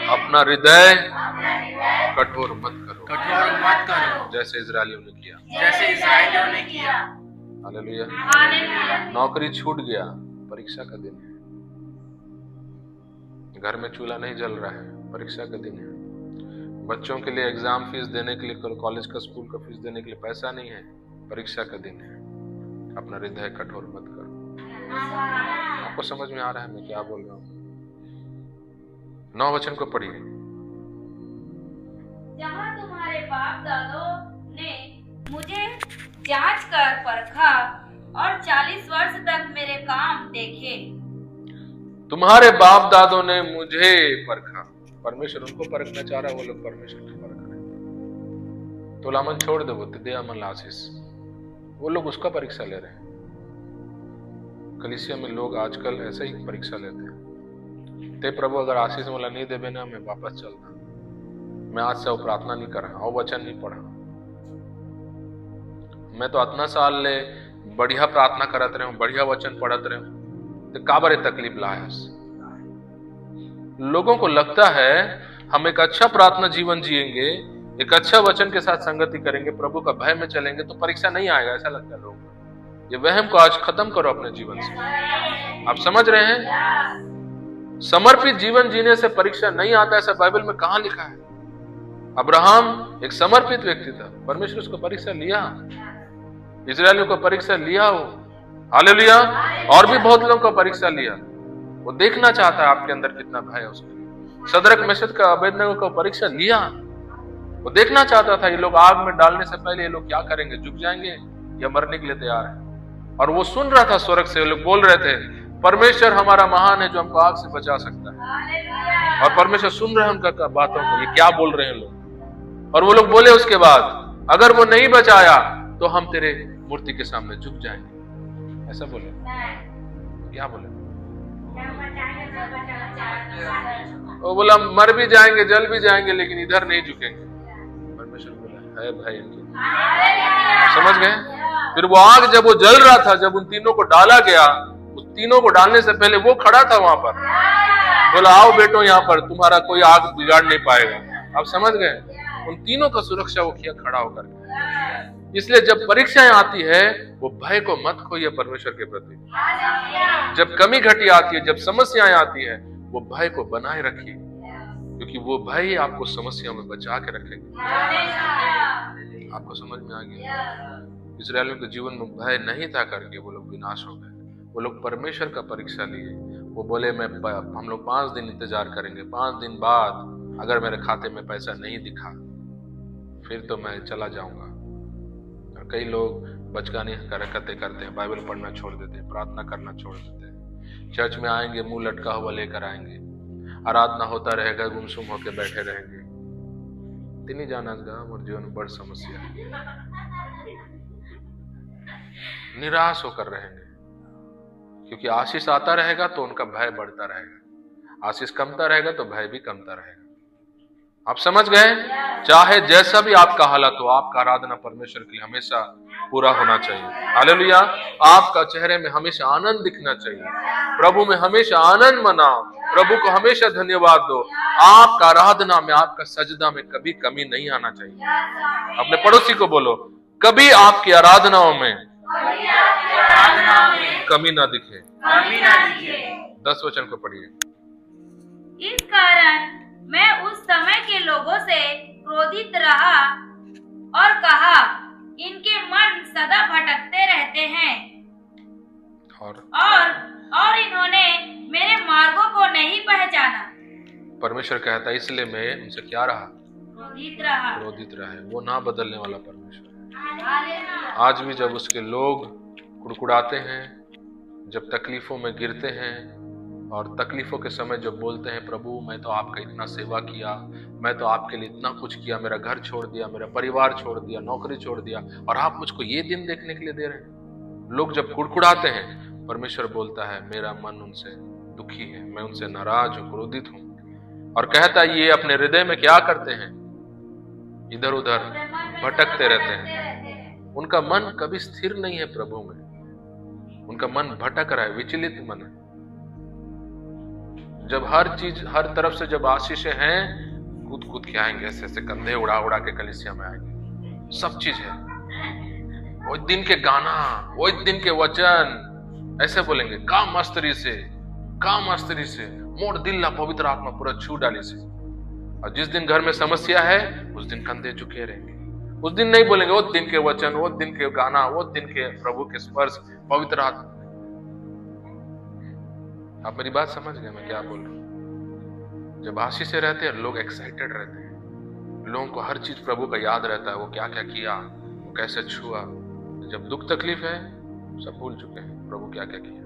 अपना हृदय कठोर मत करो, कठोर मत करो, जैसे इजरायलियों ने किया, जैसे इस्राएलियों ने किया। हालेलुया। नौकरी छूट गया, परीक्षा का दिन है। घर में चूल्हा नहीं जल रहा है, परीक्षा का दिन है। बच्चों के लिए एग्जाम फीस देने के लिए, कॉलेज का स्कूल का फीस देने के लिए पैसा नहीं है, परीक्षा का दिन है। अपना हृदय कठोर मत करो। आपको समझ में आ रहा है मैं क्या बोल रहा हूँ? 9 वचन को पढ़िए। जहाँ तुम्हारे बाप दादों ने मुझे जांच कर परखा और 40 वर्ष तक मेरे काम देखे। तुम्हारे बाप दादों ने मुझे परखा। परमेश्वर उनको परखना चाह रहा है, वो लोग परमेश्वर को परख रहे हैं। तुलामन छोड़ दो, दे अमल आशीष, वो लोग उसका परीक्षा ले रहे हैं। कलीसिया में लोग आजकल ऐसे ही परीक्षा लेते हैं। ते प्रभु अगर आशीष वाला नहीं देवे ना, मैं वापस चलना, मैं आज से वो प्रार्थना नहीं कर रहा, वो वचन नहीं पढ़ा, मैं तो इतना साल ले बढ़िया प्रार्थना करत रहे हूँ, बढ़िया वचन पढ़त रहे हूँ, तो काबरे तकलीफ लाया। लोगों को लगता है हम एक अच्छा प्रार्थना जीवन जिएंगे, एक अच्छा वचन के साथ संगति करेंगे, प्रभु का भय में चलेंगे तो परीक्षा नहीं आएगा, ऐसा लगता है लोगों को। ये वहम को आज खत्म करो अपने जीवन से। आप समझ रहे हैं? समर्पित जीवन जीने से परीक्षा नहीं आता, ऐसा बाइबल में कहां लिखा है? अब्राहम एक समर्पित व्यक्ति था, परमेश्वर उसको परीक्षा लिया, इजरायलियों को परीक्षा लिया वो। हालेलुया। और भी बहुत लोगों को परीक्षा लिया। वो देखना चाहता है आपके अंदर कितना भय है उसके लिए। सदरक मेशक का अबेदनगो को परीक्षा लिया, वो देखना चाहता था ये लोग आग में डालने से पहले ये लोग क्या करेंगे, झुक जाएंगे या मरने के लिए तैयार है। और वो सुन रहा था स्वर्ग से, लोग बोल रहे थे परमेश्वर हमारा महान है जो हमको आग से बचा सकता है। और परमेश्वर सुन रहे हैं उनका बातों को, ये क्या बोल रहे हैं लोग। और वो लोग बोले उसके बाद, अगर वो नहीं बचाया तो हम तेरे मूर्ति के सामने झुक जाएंगे, ऐसा बोले। क्या बोले? वो बोला मर भी जाएंगे, जल भी जाएंगे, लेकिन इधर नहीं झुकेंगे। परमेश्वर बोला है भाई, समझ गए? फिर वो आग जब वो जल रहा था, जब उन तीनों को डाला गया, उस तीनों को डालने से पहले वो खड़ा था वहां पर, बोला आओ बेटो यहाँ पर, तुम्हारा कोई आग बिगाड़ नहीं पाएगा। आप समझ गए? उन तीनों का सुरक्षा वो किया खड़ा होकर। इसलिए जब परीक्षाएं आती है वो भय को मत खोइए परमेश्वर के प्रति। जब कमी घटी आती है, जब समस्याएं आती है, वो भय को बनाए रखिए, क्योंकि वो भय ही आपको समस्या में बचा के रखेगा। आपको समझ में आ गया? इस्राएलियों के जीवन में भय नहीं था करके वो लोग विनाश हो गए। वो लोग परमेश्वर का परीक्षा लिए। वो बोले हम लोग 5 दिन इंतजार करेंगे, 5 दिन बाद अगर मेरे खाते में पैसा नहीं दिखा फिर तो मैं चला जाऊंगा। और कई लोग बचकानी हरकतें करते हैं, बाइबल पढ़ना छोड़ देते हैं, प्रार्थना करना छोड़ देते हैं, चर्च में आएंगे मुंह लटका हुआ लेकर आएंगे, आराधना होता रहेगा, गुमसुम होकर बैठे रहेंगे। तीन जाना मोर जीवन में बड़ समस्या, निराश होकर रहेंगे, क्योंकि आशीष आता रहेगा तो उनका भय बढ़ता रहेगा, आशीष कमता रहेगा तो भय भी कमता रहेगा। आप समझ गए? चाहे जैसा भी आपका हालत हो, आपका आराधना परमेश्वर के लिए हमेशा पूरा होना चाहिए। हालेलुया। आपका चेहरे में हमेशा आनंद दिखना चाहिए, प्रभु में हमेशा आनंद मनाओ, प्रभु को हमेशा धन्यवाद दो। आपका आराधना में, आपका सजदा में कभी कमी नहीं आना चाहिए। अपने पड़ोसी को बोलो, कभी आपकी आराधनाओं में कमी ना दिखे। 10 वचन को पढ़िए। इस कारण मैं उस समय के लोगों से क्रोधित रहा और कहा, इनके मन सदा भटकते रहते हैं और इन्होंने मेरे मार्गों को नहीं पहचाना। परमेश्वर कहता है इसलिए मैं उनसे क्या रहा? क्रोधित रहा है। वो ना बदलने वाला परमेश्वर है। आज भी जब उसके लोग कुड़कुड़ाते हैं, जब तकलीफों में गिरते हैं और तकलीफों के समय जब बोलते हैं, प्रभु मैं तो आपका इतना सेवा किया, मैं तो आपके लिए इतना कुछ किया, मेरा घर छोड़ दिया, मेरा परिवार छोड़ दिया, नौकरी छोड़ दिया, और आप मुझको ये दिन देखने के लिए दे रहे हैं। लोग जब कुड़कुड़ाते हैं, परमेश्वर बोलता है मेरा मन उनसे दुखी है, मैं उनसे नाराज हूं, क्रोधित हूं। और कहता है ये अपने हृदय में क्या करते हैं? इधर उधर भटकते रहते हैं। उनका मन कभी स्थिर नहीं है प्रभु में, उनका मन भटक रहा है, विचलित मन है। जब हर चीज हर तरफ से जब आशीषें हैं, कूद कूद के आएंगे, ऐसे ऐसे कंधे उड़ा उड़ा के कलीसिया में आएंगे, सब चीज है। वो दिन के गाना, वो दिन के वचन ऐसे बोलेंगे, का मस्तरी से मोर दिल पवित्र आत्मा पूरा छू डाली से। और जिस दिन घर में समस्या है उस दिन कंधे झुके रहेंगे, उस दिन नहीं बोलेंगे वो दिन के वचन, वो दिन के गाना, वो दिन के प्रभु के स्पर्श, पवित्र आत्मा। आप मेरी बात समझ गए मैं क्या बोल रहा हूं? जब आशीष से रहते हैं लोग एक्साइटेड रहते हैं, लोगों को हर चीज प्रभु का याद रहता है, वो क्या क्या किया, वो कैसे छुआ। जब दुख तकलीफ है सब भूल चुके हैं प्रभु क्या क्या किया।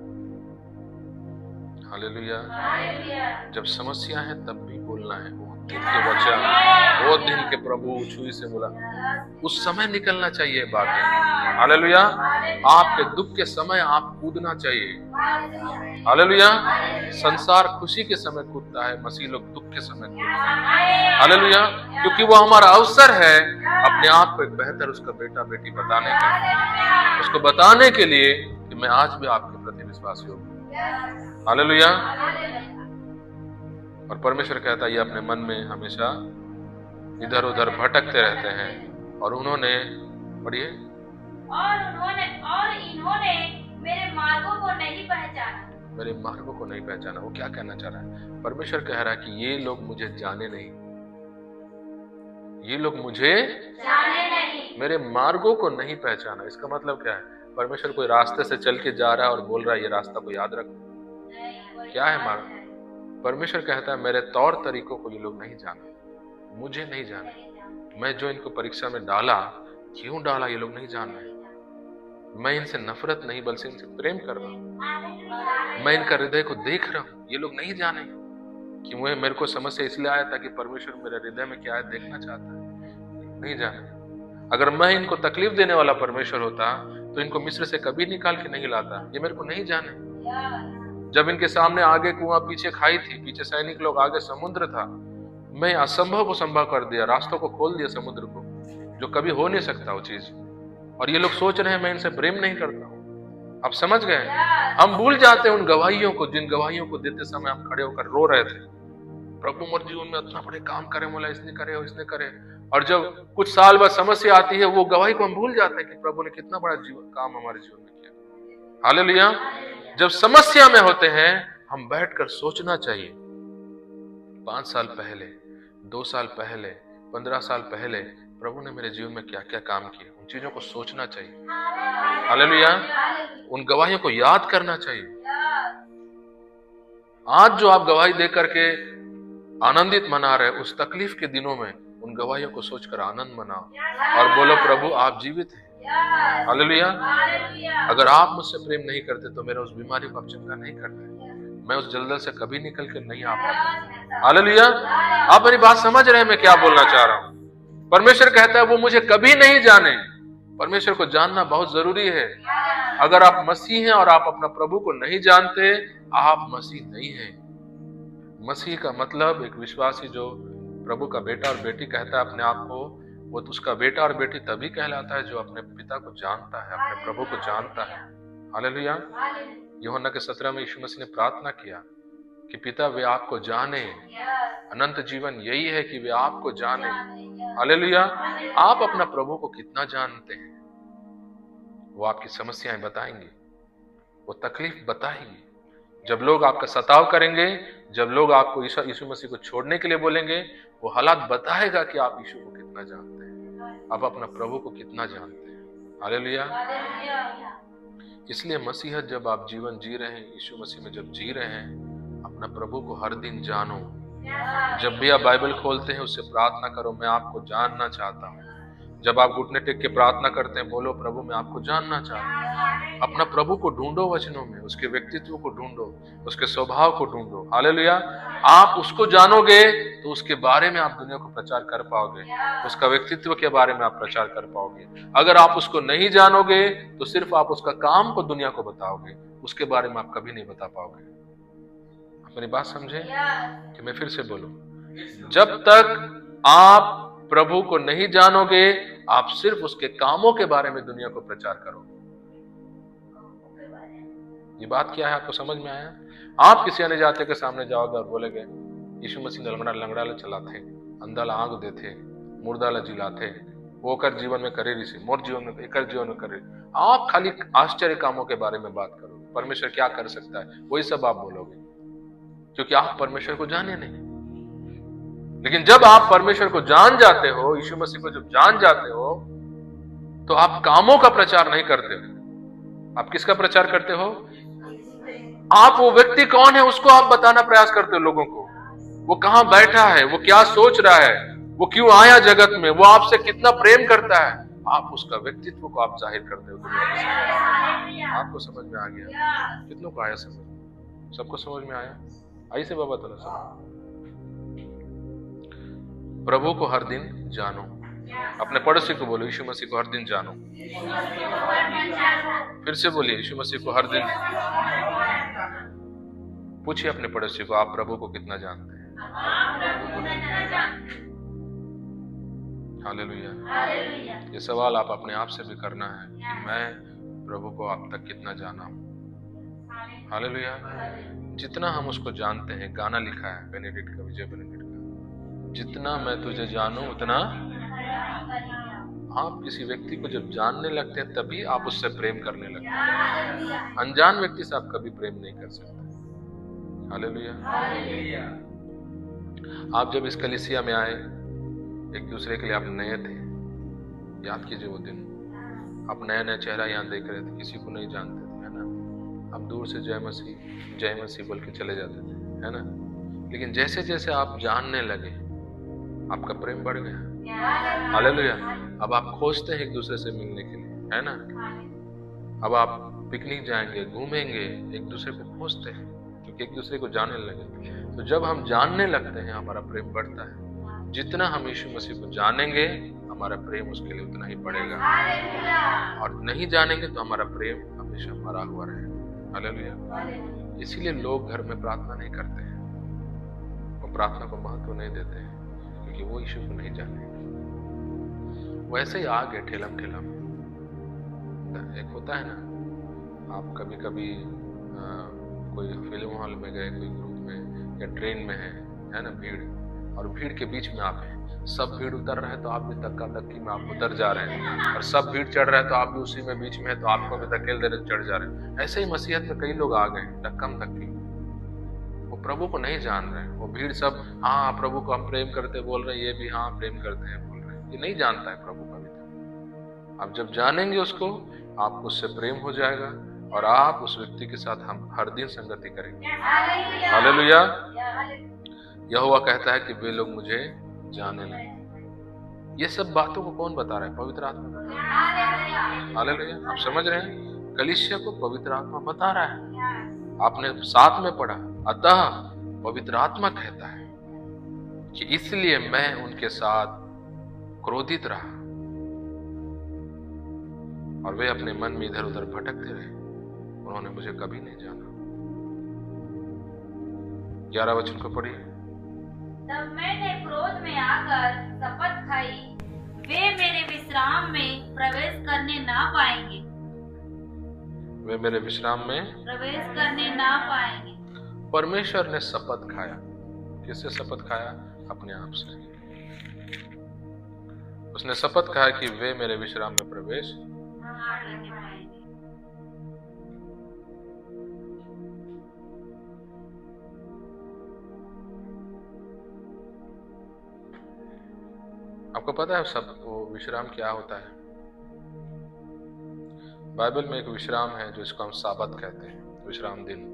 हालेलुया। जब समस्या है तब भी बोलना है वो दिन के वचन, वो दिन के प्रभु छुई से बोला, उस समय निकलना चाहिए बात। हालेलुया। आपके दुख के समय आप कूदना चाहिए। हालेलुया। संसार खुशी के समय कूदता है, मसीह लोग दुख के समय कूदते हैं। हालेलुया। क्योंकि वो हमारा अवसर है अपने आप को एक बेहतर उसका बेटा बेटी बताने का, उसको बताने के लिए कि मैं आज भी आपके प्रति विश्वासी हूँ। हालेलुया। और परमेश्वर कहता है ये अपने मन में हमेशा इधर उधर भटकते रहते हैं। और उन्होंने, पढ़िए, और इन्होंने मेरे मार्गों को नहीं पहचाना। मेरे मार्गों को नहीं पहचाना। वो क्या कहना चाह रहा है? परमेश्वर कह रहा है कि ये लोग मुझे जाने नहीं, ये लोग मुझे जाने नहीं, मेरे मार्गों को नहीं पहचाना। इसका मतलब क्या है? परमेश्वर कोई रास्ते से चल के जा रहा है और बोल रहा है ये रास्ता को याद रखो। क्या है मार्ग? परमेश्वर कहता है मेरे तौर तरीकों को ये लोग नहीं जाने, मुझे नहीं जाने। मैं जो इनको परीक्षा में डाला, क्यों डाला ये लोग नहीं जान रहे। मैं इनसे नफरत नहीं बल्कि इनसे प्रेम कर रहा हूं। मैं इनका हृदय को देख रहा हूं, ये लोग नहीं जाने कि मेरे को समस्या इसलिए आया था कि परमेश्वर मेरे हृदय में क्या है देखना चाहता है, नहीं जाने। अगर मैं इनको तकलीफ देने वाला परमेश्वर होता तो इनको मिस्र से कभी निकाल के नहीं लाता। ये मेरे को नहीं जाने। जब इनके सामने आगे कुआं, पीछे खाई थी, पीछे सैनिक लोग, आगे समुद्र था, मैं असंभव को संभव कर दिया, रास्तों को खोल दिया समुद्र को, जो कभी हो नहीं सकता वो चीज। और ये लोग सोच रहे हैं मैं इनसे प्रेम नहीं करता हूं। आप समझ गए? हम भूल जाते हैं उन गवाहियों को, जिन गवाहियों को देते समय हम खड़े होकर रो रहे थे, प्रभु मोर जीवन में इतना बड़े काम करे, मोला इसने करे, इसने करे। और जब कुछ साल बाद समस्या आती है, वो गवाही को हम भूल जाते हैं कि प्रभु ने कितना बड़ा काम हमारे जीवन में किया। हालेलुया। जब समस्या में होते हैं, हम बैठकर सोचना चाहिए 5 साल पहले, 2 साल पहले, 15 साल पहले प्रभु ने मेरे जीवन में क्या क्या काम किए, उन चीजों को सोचना चाहिए। हालेलुया। उन गवाहियों को याद करना चाहिए। आज जो आप गवाही दे करके आनंदित मना रहे, उस तकलीफ के दिनों में उन गवाहियों को सोचकर आनंद मनाओ और बोलो, प्रभु आप जीवित हैं। हालेलुया। अगर आप मुझसे प्रेम नहीं करते तो मेरा उस बीमारी को आप चंगा नहीं करते, मैं उस जलदल से कभी निकल कर नहीं आ पाता। हालेलुया। आप मेरी बात समझ रहे हैं मैं क्या बोलना चाह रहा हूं? परमेश्वर कहता है वो मुझे कभी नहीं जाने। परमेश्वर को जानना बहुत जरूरी है। अगर आप मसीह हैं और आप अपना प्रभु को नहीं जानते, आप मसीह नहीं हैं। मसीह का मतलब एक विश्वासी जो प्रभु का बेटा और बेटी कहता है अपने आप को, वो तो उसका बेटा और बेटी तभी कहलाता है जो अपने पिता को जानता है, अपने प्रभु को जानता है। हालेलुया। यूहन्ना के 17 में यीशु मसीह ने प्रार्थना किया कि पिता वे आपको जाने, अनंत जीवन यही है कि वे आपको जाने। हालेलुया। आप अपना प्रभु को कितना जानते हैं, वो आपकी समस्याएं बताएंगे, वो तकलीफ बताएंगी। जब लोग आपका सताव करेंगे, जब लोग आपको यीशु मसीह को छोड़ने के लिए बोलेंगे, वो हालात बताएगा कि आप यीशु को कितना जानते हैं, आप अपना प्रभु को कितना जानते हैं। हालेलुया। इसलिए मसीहत जब आप जीवन जी रहे हैं, यीशु मसीह में जब जी रहे हैं, अपना प्रभु को हर दिन जानो। जब भी आप बाइबल खोलते हैं उससे प्रार्थना करो, मैं आपको जानना चाहता हूँ। जब आप घुटने टेक के प्रार्थना करते हैं, बोलो प्रभु मैं आपको जानना चाहता हूँ। अपना प्रभु को ढूंढो वचनों में, उसके व्यक्तित्व को ढूंढो, उसके स्वभाव को ढूंढो। हालेलुया। आप उसको जानोगे तो उसके बारे में आप दुनिया को प्रचार कर पाओगे, उसका व्यक्तित्व के बारे में आप प्रचार कर पाओगे। अगर आप उसको नहीं जानोगे तो सिर्फ आप उसका काम को दुनिया को बताओगे, उसके बारे में आप कभी नहीं बता पाओगे। आप मेरी बात समझे कि मैं फिर से बोलूं? जब तक आप प्रभु को नहीं जानोगे, आप सिर्फ उसके कामों के बारे में दुनिया को प्रचार करोगे। ये बात क्या है, आपको समझ में आया? आप किसी अन्य जाति के सामने जाओगे और बोलेगे यीशु मसीह लंगड़ा चलाते, अंधा आंख देते, मुर्दा जिलाते, वो कर जीवन में करे रिसी, मोर जीवन में एक जीवन में करे। आप खाली आश्चर्य कामों के बारे में बात करोगे, परमेश्वर क्या कर सकता है वही सब आप बोलोगे, क्योंकि आप परमेश्वर को जाने नहीं। लेकिन जब आप परमेश्वर को जान जाते हो, यीशु मसीह को जब जान जाते हो, तो आप कामों का प्रचार नहीं करते हो। आप किसका प्रचार करते हो? आप वो व्यक्ति कौन है उसको आप बताना प्रयास करते हो लोगों को। वो कहां बैठा है, वो क्या सोच रहा है, वो क्यों आया जगत में, वो आपसे कितना प्रेम करता है। आप उसका व्यक्तित्व को आप जाहिर करते हो दुनिया के सामने। आपको समझ में आ गया? कितनों को आया समझ? सबको समझ में आया? आई से बाबा थोड़ा सा प्रभु को हर दिन जानो। अपने पड़ोसी को बोलो यीशु मसीह को हर दिन जानो। फिर से बोलिए यीशु मसीह को हर दिन। पूछिए अपने पड़ोसी को, आप प्रभु को कितना जानते हैं? हालेलुया। ये सवाल आप अपने आप से भी करना है कि मैं प्रभु को आप तक कितना जाना हूं। हालेलुया। जितना हम उसको जानते हैं, गाना लिखा है बेनेडिक्ट का, विजय बेनेडिक्ट का, जितना मैं तुझे जानूं उतना। आप किसी व्यक्ति को जब जानने लगते हैं तभी आप उससे प्रेम करने लगते हैं। अनजान व्यक्ति से आप कभी प्रेम नहीं कर सकते। हालेलुया। आप जब इस कलीसिया में आए, एक दूसरे के लिए आप नए थे। याद कीजिए वो दिन, आप नया नया चेहरा यहाँ देख रहे थे, किसी को नहीं जानते थे, है ना। आप दूर से जय मसीह बोल के चले जाते थे, है ना। लेकिन जैसे जैसे आप जानने लगे, आपका प्रेम बढ़ गया। हालेलुया। अब आप खोजते हैं एक दूसरे से मिलने के लिए, है ना। अब आप पिकनिक जाएंगे, घूमेंगे, एक दूसरे को खोजते हैं क्योंकि एक दूसरे को जानने लगे। तो जब हम जानने लगते हैं, हमारा प्रेम बढ़ता है। जितना हम यीशु मसीह को जानेंगे, हमारा प्रेम उसके लिए उतना ही बढ़ेगा। और नहीं जानेंगे तो हमारा प्रेम हमेशा मरा हुआ रहेगा। हालेलुया। इसीलिए लोग घर में प्रार्थना नहीं करते हैं, वो प्रार्थना को महत्व नहीं देते हैं क्योंकि वो यीशु को नहीं जाने। वैसे ही आ गए ठेलम। एक होता है ना, आप कभी कभी कोई फिल्म हॉल में गए, कोई ग्रुप में या ट्रेन में है ना, भीड़, और भीड़ के बीच में आप हैं। सब भीड़ उतर रहे हैं तो आप भी धक्का धक्की में आप उतर जा रहे हैं, और सब भीड़ चढ़ रहे हैं तो आप भी उसी में बीच में है तो आपको भी धकेल दे रहे चढ़ जा रहे हैं। ऐसे ही मसीहत में कई लोग आ गए हैं धक्कम धक्की, वो प्रभु को नहीं जान रहे हैं। वो भीड़ सब हाँ प्रभु को हम प्रेम करते बोल रहे हैं, ये भी हाँ प्रेम करते हैं बोल रहे हैं, ये नहीं जानता है प्रभु का भी। आप जब जानेंगे उसको, आपको उससे प्रेम हो जाएगा और आप उस व्यक्ति के साथ हम हर दिन संगति करेंगे। हालेलुया। यहोवा कहता है कि वे लोग मुझे जाने नहीं। ये सब बातों को कौन बता रहा है? पवित्र आत्मा। हालेलुया। आप समझ रहे हैं, कलीसिया को पवित्र आत्मा बता रहा है। आपने साथ में पढ़ा, अतः पवित्र आत्मा कहता है कि इसलिए मैं उनके साथ क्रोधित रहा और वे अपने मन में इधर उधर भटकते रहे, उन्होंने मुझे कभी नहीं जाना। 11 वचन को पढ़िए। तब मैंने क्रोध में आकर शपथ खाई, वे मेरे विश्राम में प्रवेश करने ना पाएंगे। वे मेरे विश्राम में प्रवेश करने ना पाएंगे। परमेश्वर ने शपथ खाया। किससे शपथ खाया? अपने आप से। उसने शपथ खाया कि वे मेरे विश्राम में प्रवेश नहीं पाएंगे। आपको पता है सब वो विश्राम क्या होता है? बाइबल में एक विश्राम है जो इसको हम साबत कहते हैं, विश्राम दिन।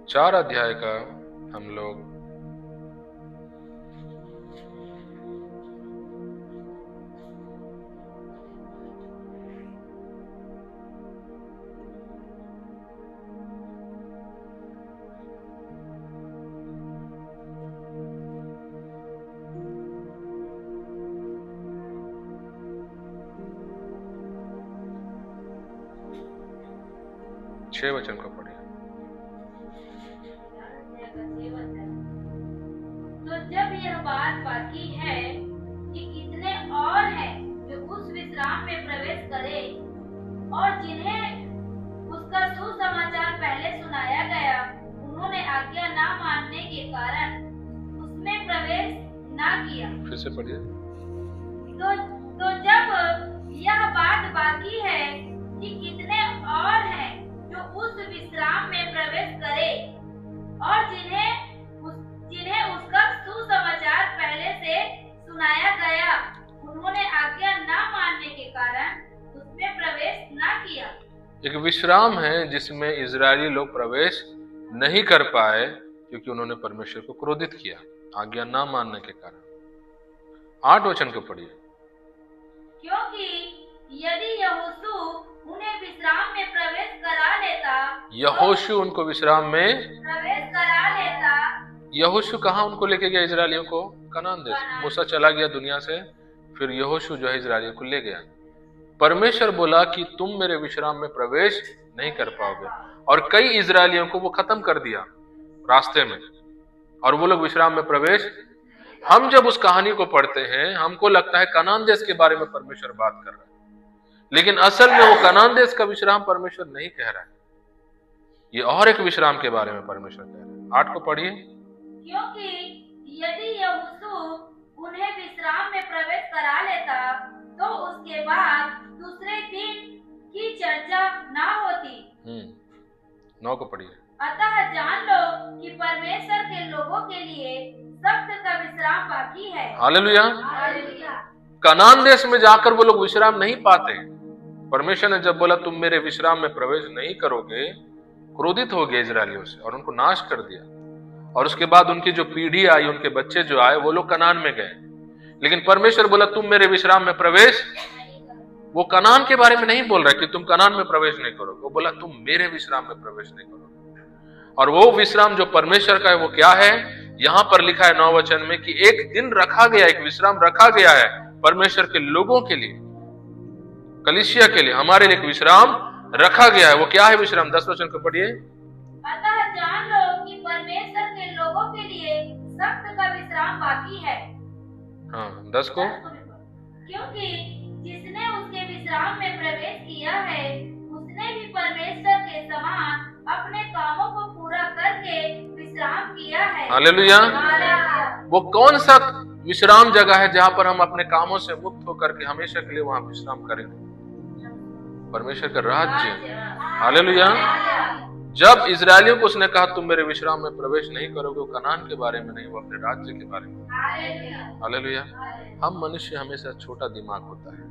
चार अध्याय का हम लोग छह वचन को पढ़िए। तो जब यह बात बाकी है कि कितने और हैं जो उस विश्राम में प्रवेश करें और जिन्हें उसका सुसमाचार पहले सुनाया गया, उन्होंने आज्ञा ना मानने के कारण उसमें प्रवेश ना किया। फिर से पढ़िए। तो जब यह बात बाकी है कि कितने और हैं जो उस विश्राम में प्रवेश करें और जिन्हें उसका सुसमाचार पहले से सुनाया गया, उन्होंने आज्ञा ना मानने के कारण उसमें प्रवेश ना किया। एक विश्राम है जिसमें इजरायली लोग प्रवेश नहीं कर पाए क्योंकि उन्होंने परमेश्वर को क्रोधित किया, आज्ञा ना मानने के कारण। 8 वचन को पढ़िए। क्योंकि यदि यहोशू उन्हें विश्राम में प्रवेश करा लेता, यहोशू उनको विश्राम में प्रवेश करा लेता। यहोशू कहाँ उनको लेके गया? इजरायलियों को कनान देश। मूसा चला गया दुनिया से, फिर यहोशू जो है इजरायलियों को ले गया। परमेश्वर बोला कि तुम मेरे विश्राम में प्रवेश नहीं कर पाओगे, और कई इजरायलियों को वो खत्म कर दिया रास्ते में, और वो लोग विश्राम में प्रवेश। हम जब उस कहानी को पढ़ते हैं हमको लगता है कनान देश के बारे में परमेश्वर बात कर रहा है, लेकिन असल में वो कनान देश का विश्राम परमेश्वर नहीं कह रहा है, ये और एक विश्राम के बारे में परमेश्वर कह रहा है। 8 को पढ़िए। क्योंकि यदि यहोशू उन्हें विश्राम में प्रवेश करा लेता तो उसके बाद दूसरे दिन की चर्चा ना होती। 9 को पढ़िए। अतः जान लो कि परमेश्वर के लोगों के लिए सब्त का विश्राम बाकी है। हालेलुया। हालेलुया। कनान देश में जाकर वो लोग विश्राम नहीं पाते। परमेश्वर ने जब बोला तुम मेरे विश्राम में प्रवेश नहीं करोगे, क्रोधित हो गए इजरायलियों से और उनको नाश कर दिया। और उसके बाद उनकी जो पीढ़ी आई, उनके बच्चे जो आए, वो लोग कनान में गए। लेकिन परमेश्वर बोला तुम मेरे विश्राम में प्रवेश, वो कनान के बारे में नहीं बोल रहा कि तुम कनान में प्रवेश नहीं करोगे, वो बोला तुम मेरे विश्राम में प्रवेश नहीं करोगे। और वो विश्राम जो परमेश्वर का है वो क्या है? यहां पर लिखा है 9 वचन में कि एक दिन रखा गया, एक विश्राम रखा गया है परमेश्वर के लोगों के लिए, कलीसिया के लिए, हमारे लिए एक विश्राम रखा गया है। वो क्या है विश्राम? 10 वचन को पढ़िए। अतः जान लो कि परमेश्वर के लोगों के लिए सब्त का विश्राम बाकी है। हाँ 10 को। क्योंकि जिसने उसके विश्राम में प्रवेश हालेलुया। वो कौन सा विश्राम जगह है जहां पर हम अपने कामों से मुक्त होकर के हमेशा के लिए वहां विश्राम करेंगे? परमेश्वर का राज्य। हालेलुया। जब इजरायलियों को उसने कहा तुम मेरे विश्राम में प्रवेश नहीं करोगे, वो कनान के बारे में नहीं, वो अपने राज्य के बारे में। हालेलुया। हम मनुष्य हमेशा छोटा दिमाग होता है,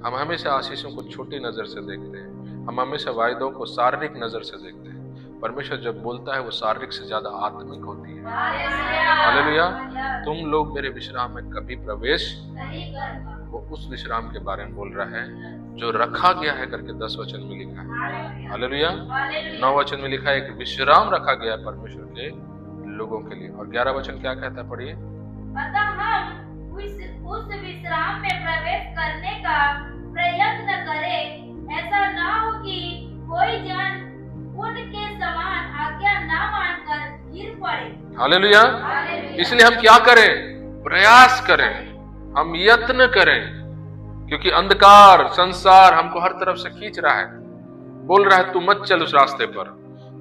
हम हमेशा आशीषों को छोटी नजर से देखते हैं, हम हमेशा वायदों को शारीरिक नजर से देखते हैं। परमेश्वर जब बोलता है वो शारीरिक से ज्यादा आत्मिक होती है। हालेलुया। तुम लोग मेरे विश्राम में कभी प्रवेश, वो उस विश्राम के बारे में बोल रहा है जो रखा गया है करके 10 वचन में लिखा है। हालेलुया। 9 वचन में लिखा है एक विश्राम रखा गया है परमेश्वर के लोगों के लिए। और 11 वचन क्या कहता है, पढ़िए। अतः हम उस विश्राम में प्रवेश करने का प्रयत्न करें, ऐसा ना हो कि कोई जन उनके समान आज्ञा ना मानकर गिर पड़े। हालेलुया। इसलिए हम क्या करें? प्रयास करें, हम यत्न करें, क्योंकि अंधकार संसार हमको हर तरफ से खींच रहा है, बोल रहा है तू मत चल उस रास्ते पर,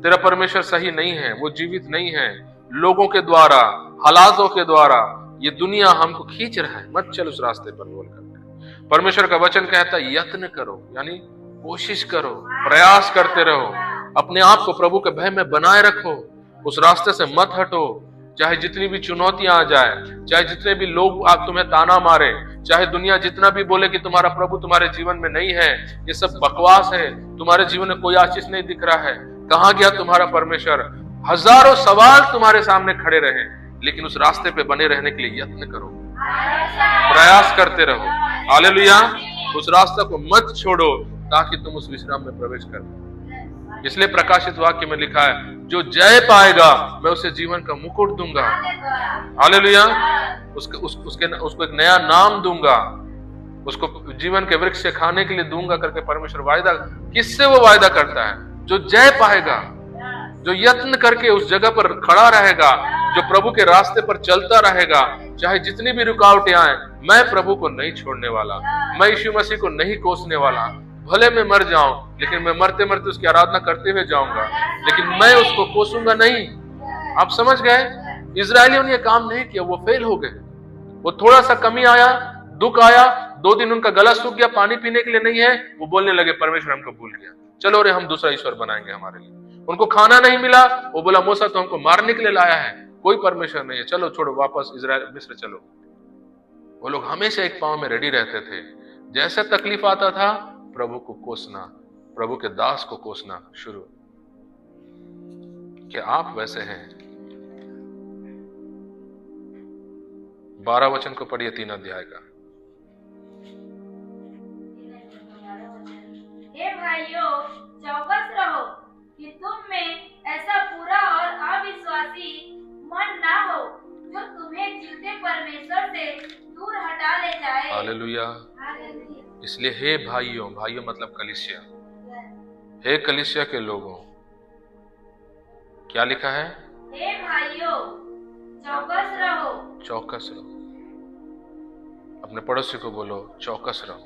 तेरा परमेश्वर सही नहीं है, वो जीवित नहीं है। लोगों के द्वारा, हालातों के द्वारा ये दुनिया हमको खींच रहा है, मत चल उस रास्ते पर बोल करके। परमेश्वर का वचन कहता है यत्न करो, यानी कोशिश करो, प्रयास करते रहो, अपने आप को प्रभु के भय में बनाए रखो, उस रास्ते से मत हटो। चाहे जितनी भी चुनौतियां आ जाए, चाहे जितने भी लोग आप तुम्हें ताना मारे, चाहे दुनिया जितना भी बोले कि तुम्हारा प्रभु तुम्हारे जीवन में नहीं है, ये सब बकवास है, तुम्हारे जीवन में कोई आशीष नहीं दिख रहा है, कहां गया तुम्हारा परमेश्वर, हजारों सवाल तुम्हारे सामने खड़े रहे, लेकिन उस रास्ते पे बने रहने के लिए यत्न करो, प्रयास करते रहो। हालेलुया। उस रास्ते को मत छोड़ो ताकि तुम उस विश्राम में प्रवेश कर। इसलिए प्रकाशित वाक्य में लिखा है जो जय पाएगा मैं उसे जीवन का मुकुट दूंगा। हालेलुया। उसको एक नया नाम दूंगा, उसको जीवन के वृक्ष से खाने के लिए दूंगा करके परमेश्वर वायदा। किससे वो वायदा करता है? जो जय पाएगा, जो यत्न करके उस जगह पर खड़ा रहेगा, जो प्रभु के रास्ते पर चलता रहेगा, चाहे जितनी भी रुकावटें आए, मैं प्रभु को नहीं छोड़ने वाला, मैं यीशु मसीह को नहीं कोसने वाला। भले मैं मर जाऊं, लेकिन मैं मरते मरते उसकी आराधना करते हुए जाऊंगा, लेकिन मैं उसको कोसूंगा नहीं। आप समझ गए? इजरायलियों ने काम नहीं किया, वो फेल हो गए। वो थोड़ा सा कमी आया, दुख आया, 2 दिन उनका गला सूख गया, पानी पीने के लिए नहीं है, वो बोलने लगे परमेश्वर हमको भूल गया, चलो रे हम दूसरा ईश्वर बनाएंगे हमारे लिए। उनको खाना नहीं मिला, वो बोला मूसा तो हमको मारने के लिए लाया है, कोई परमेश्वर नहीं है, चलो छोड़ो, वापस इजराइल मिस्र चलो। वो लोग हमेशा एक पांव में रेडी रहते थे, जैसे तकलीफ आता था प्रभु को कोसना, प्रभु के दास को कोसना शुरू। क्या आप वैसे हैं? 12 वचन को पढ़िए, 3 अध्याय का। हे भाइयों, चौकस रहो कि तुम में ऐसा बुरा और अविश्वासी मन ना हो जो तुम्हें जीवते परमेश्वर से दूर हटा ले जाए। हालेलुया। इसलिए हे भाइयों, भाइयों मतलब कलीसिया, हे कलीसिया के लोगों, क्या लिखा है? हे भाइयों, चौकस रहो। चौकस रहो। अपने पड़ोसी को बोलो चौकस रहो।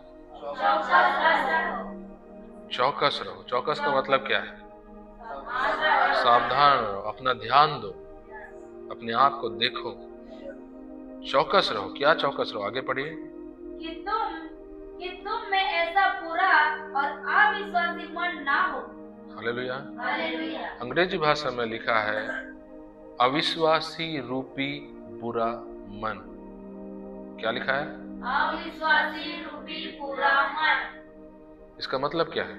चौकस रहो। चौकस का मतलब क्या है? सावधान रहो, अपना ध्यान दो, अपने आप को देखो, चौकस रहो। क्या चौकस रहो? आगे पढ़िए। कि तुम में ऐसा बुरा और अविश्वासी मन ना हो। हालेलुया। अंग्रेजी भाषा में लिखा है अविश्वासी रूपी बुरा मन। क्या लिखा है? अविश्वासी रूपी बुरा मन। इसका मतलब क्या है?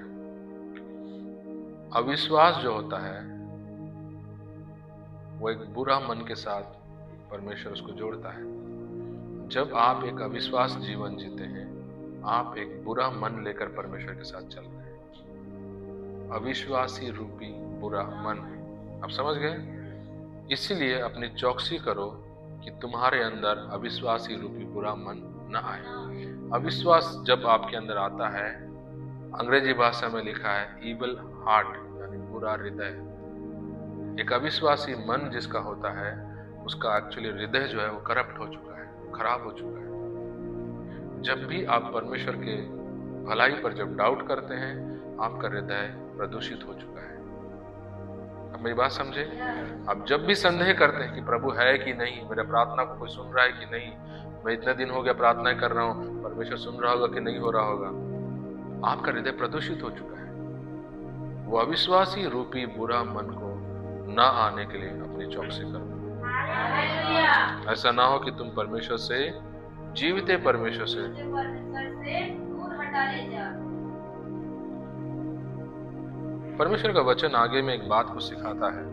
अविश्वास जो होता है वो एक बुरा मन के साथ परमेश्वर उसको जोड़ता है। जब आप एक अविश्वास जीवन जीते हैं, आप एक बुरा मन लेकर परमेश्वर के साथ चल रहे हैं। अविश्वासी रूपी बुरा मन। आप समझ गए? इसीलिए अपनी चौकसी करो कि तुम्हारे अंदर अविश्वासी रूपी बुरा मन न आए। अविश्वास जब आपके अंदर आता है, अंग्रेजी भाषा में लिखा है ईवल हार्ट, यानी बुरा हृदय। एक अविश्वासी मन जिसका होता है, उसका एक्चुअली हृदय जो है वो करप्ट हो चुका है, खराब हो चुका है। जब भी आप परमेश्वर के भलाई पर जब डाउट करते हैं, आपका हृदय प्रदूषित हो चुका है। आप आप मेरी बात समझे? आप जब भी संदेह करते हैं कि प्रभु है कि नहीं, मेरे प्रार्थना को कोई सुन रहा है कि नहीं, मैं इतने दिन हो गया प्रार्थनाएं कर रहा हूं, परमेश्वर सुन रहा होगा कि नहीं हो रहा होगा, आपका हृदय प्रदूषित हो चुका है। वो अविश्वासी रूपी बुरा मन को ना आने के लिए अपनी चौकसी करो। ऐसा ना हो कि तुम परमेश्वर से, जीवित परमेश्वर से दूर हटा ले जाओ। परमेश्वर का वचन आगे में एक बात को सिखाता है।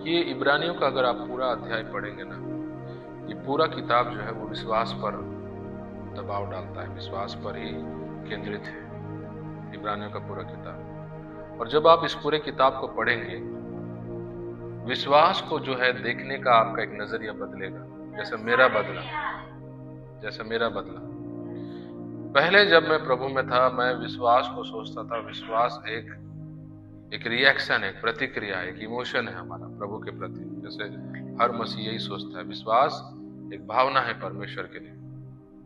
ये इब्रानियों का अगर आप पूरा अध्याय पढ़ेंगे ना, ये पूरा किताब जो है वो विश्वास पर दबाव डालता है, विश्वास पर ही केंद्रित है इब्रानियों का पूरा किताब। और जब आप इस पूरे किताब को पढ़ेंगे, विश्वास को जो है देखने का आपका एक नजरिया बदलेगा, जैसे मेरा बदला। पहले जब मैं प्रभु में था, मैं विश्वास को सोचता था, विश्वास एक रिएक्शन, एक प्रतिक्रिया, एक इमोशन है हमारा प्रभु के प्रति। जैसे हर मसीह यही सोचता है, विश्वास एक भावना है परमेश्वर के लिए,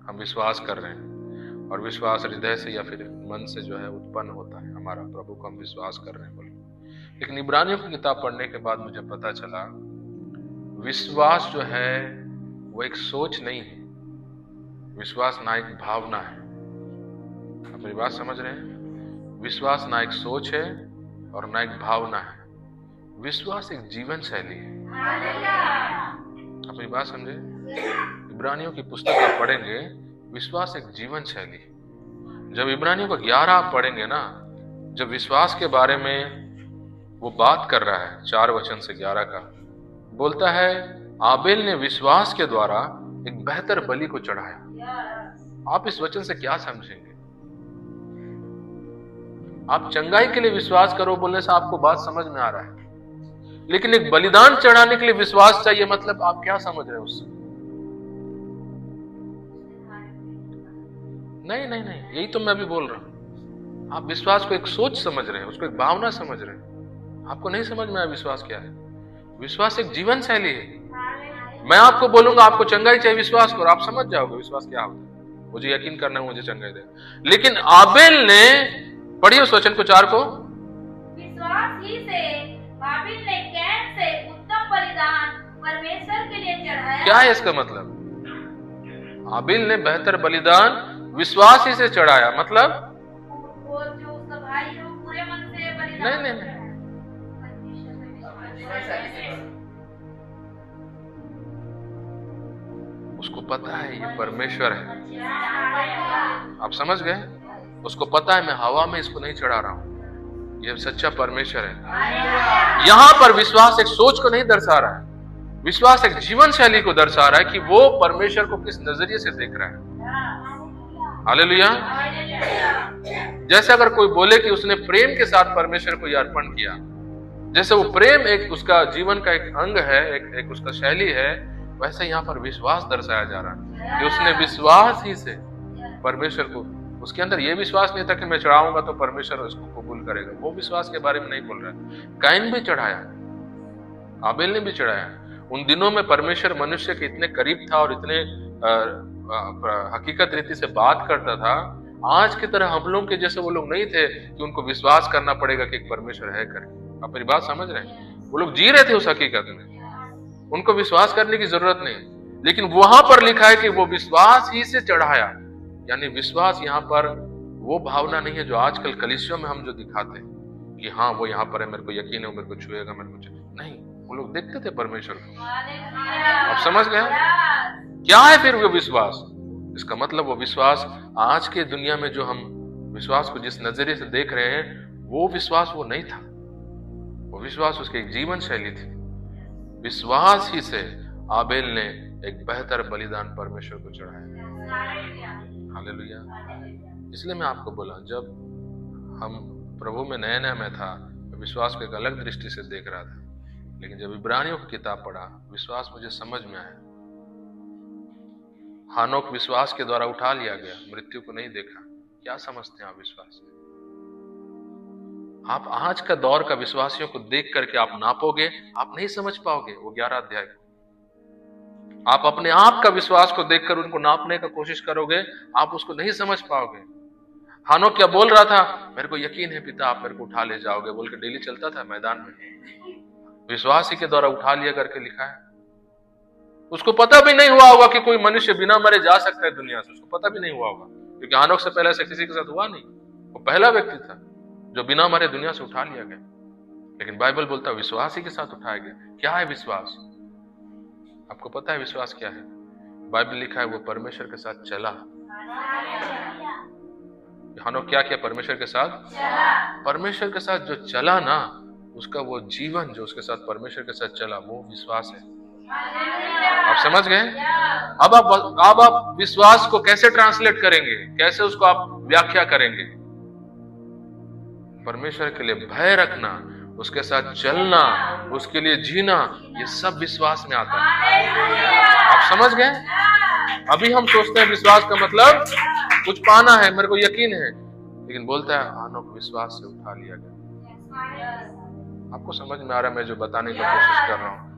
हम विश्वास कर रहे हैं, और विश्वास हृदय से या फिर मन से जो है उत्पन्न होता है हमारा, प्रभु को हम विश्वास कर रहे हैं बोले। लेकिन इब्रानियों की किताब पढ़ने के बाद मुझे पता चला, विश्वास जो है वो एक सोच नहीं है, विश्वास ना एक भावना है। आप मेरी बात समझ रहे हैं? विश्वास ना एक सोच है और ना एक भावना है, विश्वास एक जीवन शैली है। आप मेरी बात समझे? इब्रानियों की पुस्तक आप पढ़ेंगे, विश्वास एक जीवन शैली है। जब इब्रानियों का 11 आप पढ़ेंगे ना, जब विश्वास के बारे में वो बात कर रहा है, 4 वचन से 11 का, बोलता है आबेल ने विश्वास के द्वारा एक बेहतर बलि को चढ़ाया। आप इस वचन से क्या समझेंगे? आप चंगाई के लिए विश्वास करो बोलने से आपको बात समझ में आ रहा है, लेकिन एक बलिदान चढ़ाने के लिए विश्वास चाहिए, मतलब आप क्या समझ रहे हैं उससे? नहीं, यही तो मैं भी बोल रहा हूं। आप विश्वास को एक सोच समझ रहे हैं, उसको एक भावना समझ रहे हैं, आपको नहीं समझ में आया विश्वास क्या है। विश्वास एक जीवन शैली है। मैं आपको बोलूंगा आपको चंगाई चाहिए, विश्वास करो, आप समझ जाओगे विश्वास क्या होता है। मुझे यकीन करना है मुझे चंगाई देगा। लेकिन आबेल ने, पढ़िए उस वचन को 4 को, विश्वास ही से हाबिल ने कैन से उत्तम बलिदान परमेश्वर के लिए चढ़ाया। क्या है इसका मतलब? हाबिल ने बेहतर बलिदान विश्वास ही से चढ़ाया, मतलब वो जो उसका भाई है वो पूरे मन से बलिदान नहीं। उसको पता है ये परमेश्वर है, आप समझ गए? उसको पता है मैं हवा में इसको नहीं चढ़ा रहा हूं, ये सच्चा परमेश्वर है। यहां पर विश्वास एक सोच को नहीं दर्शा रहा है, विश्वास एक जीवन शैली को दर्शा रहा है कि वो परमेश्वर को किस नजरिए से देख रहा है। हालेलुया। जैसे अगर कोई बोले कि उसने प्रेम के साथ परमेश्वर को अर्पण किया, जैसे वो प्रेम एक उसका जीवन का एक अंग है, एक उसका शैली है, वैसे यहाँ पर विश्वास दर्शाया जा रहा है कि उसने विश्वास ही से परमेश्वर को, उसके अंदर ये विश्वास नहीं था कि मैं चढ़ाऊंगा तो परमेश्वर उसको कबूल करेगा, वो विश्वास के बारे में नहीं बोल रहा है। कैन भी चढ़ाया, आबेल ने भी चढ़ाया। उन दिनों में परमेश्वर मनुष्य के इतने करीब था और इतने हकीकत रीति से बात करता था, आज की तरह हम लोग के जैसे वो लोग नहीं थे कि उनको विश्वास करना पड़ेगा कि एक परमेश्वर है करके। आप मेरी बात समझ रहे हैं? वो लोग जी रहे थे उस हकीकत में, उनको विश्वास करने की जरूरत नहीं। लेकिन वहां पर लिखा है कि वो विश्वास ही से चढ़ाया, यानी विश्वास यहाँ पर वो भावना नहीं है जो आजकल कलीसियों में हम जो दिखाते हैं कि हाँ वो यहाँ पर है, मेरे को यकीन है, मेरे को छुएगा, मेरे को नहीं। वो लोग देखते थे परमेश्वर को। आप समझ गए क्या है फिर वो विश्वास? इसका मतलब वो विश्वास आज के दुनिया में जो हम विश्वास को जिस नजरिए से देख रहे हैं, वो विश्वास वो नहीं था। वो विश्वास उसकी एक जीवन शैली थी। विश्वास ही से आबेल ने एक बेहतर बलिदान परमेश्वर को चढ़ाया। हालेलुया। इसलिए मैं आपको बोला, जब हम प्रभु में नया नया में था, विश्वास को एक अलग दृष्टि से देख रहा था, लेकिन जब इब्रानियों की किताब पढ़ा, विश्वास मुझे समझ में आया। हानोक विश्वास के द्वारा उठा लिया गया, मृत्यु को नहीं देखा। क्या समझते हैं आप विश्वास? आप आज का दौर का विश्वासियों को देख करके आप नापोगे, आप नहीं समझ पाओगे वो 11 अध्याय को। आप अपने आप का विश्वास को देखकर उनको नापने का कोशिश करोगे, आप उसको नहीं समझ पाओगे। हानोक क्या बोल रहा था? मेरे को यकीन है पिता आप मेरे को उठा ले जाओगे, बोल के डेली चलता था मैदान में। विश्वास ही के द्वारा उठा लिया करके लिखा है। उसको पता भी नहीं हुआ होगा कि कोई मनुष्य बिना मरे जा सकता है दुनिया से, उसको पता भी नहीं हुआ होगा, क्योंकि हानोक से पहले से किसी के साथ हुआ नहीं। वो पहला व्यक्ति था जो बिना मरे दुनिया से उठा लिया गया। लेकिन बाइबल बोलता है विश्वास ही के साथ उठाया गया। क्या है विश्वास? आपको पता है विश्वास क्या है? बाइबल लिखा है वो परमेश्वर के साथ चला। हानोक क्या किया? परमेश्वर के साथ चला। परमेश्वर के साथ जो चला ना, उसका वो जीवन जो उसके साथ परमेश्वर के साथ चला, वो विश्वास है। आप समझ गए? अब आप विश्वास को कैसे ट्रांसलेट करेंगे, कैसे उसको आप व्याख्या करेंगे? परमेश्वर के लिए भय रखना, उसके साथ चलना, उसके लिए जीना, ये सब विश्वास में आता है। आप समझ गए? अभी हम सोचते हैं विश्वास का मतलब कुछ पाना है, मेरे को यकीन है, लेकिन बोलता है हानोक विश्वास से उठा लिया गया। आपको समझ में आ रहा है मैं जो बताने की कोशिश कर रहा हूं?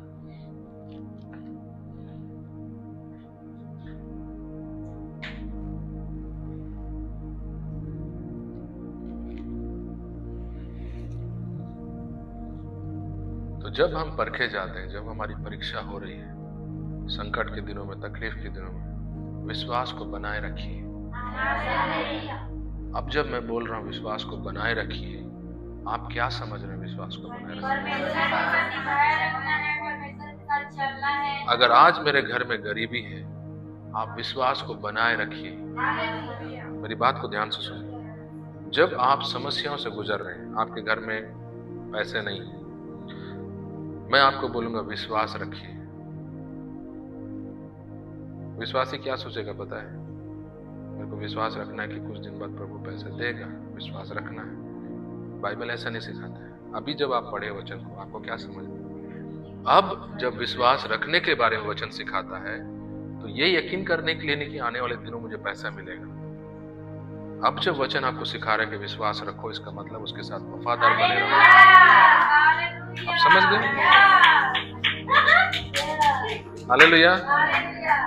तो जब हम परखे जाते हैं, जब हमारी परीक्षा हो रही है, संकट के दिनों में, तकलीफ के दिनों में, विश्वास को बनाए रखिए। अब जब मैं बोल रहा हूं विश्वास को बनाए रखिए, आप क्या समझ रहे हैं विश्वास को बनाए रखिए? अगर आज मेरे घर में गरीबी है, आप विश्वास को बनाए रखिए। मेरी बात को ध्यान से सुनिए। जब आप समस्याओं से गुजर रहे हैं, आपके घर में पैसे नहीं है, मैं आपको बोलूंगा विश्वास रखिए। विश्वासी क्या सोचेगा पता है? मेरे को विश्वास रखना है कि कुछ दिन बाद प्रभु पैसे देगा, विश्वास रखना है। बाइबल ऐसा नहीं सिखाता है। अभी जब आप पढ़े वचन को, आपको क्या समझ? अब जब विश्वास रखने के बारे में वचन सिखाता है, तो ये यकीन करने के लिए नहीं कि आने वाले दिनों मुझे पैसा मिलेगा। अब जब वचन आपको सिखा रहा है कि विश्वास रखो, इसका मतलब उसके साथ वफादार बने रहो। आप समझ गए? हालेलुया।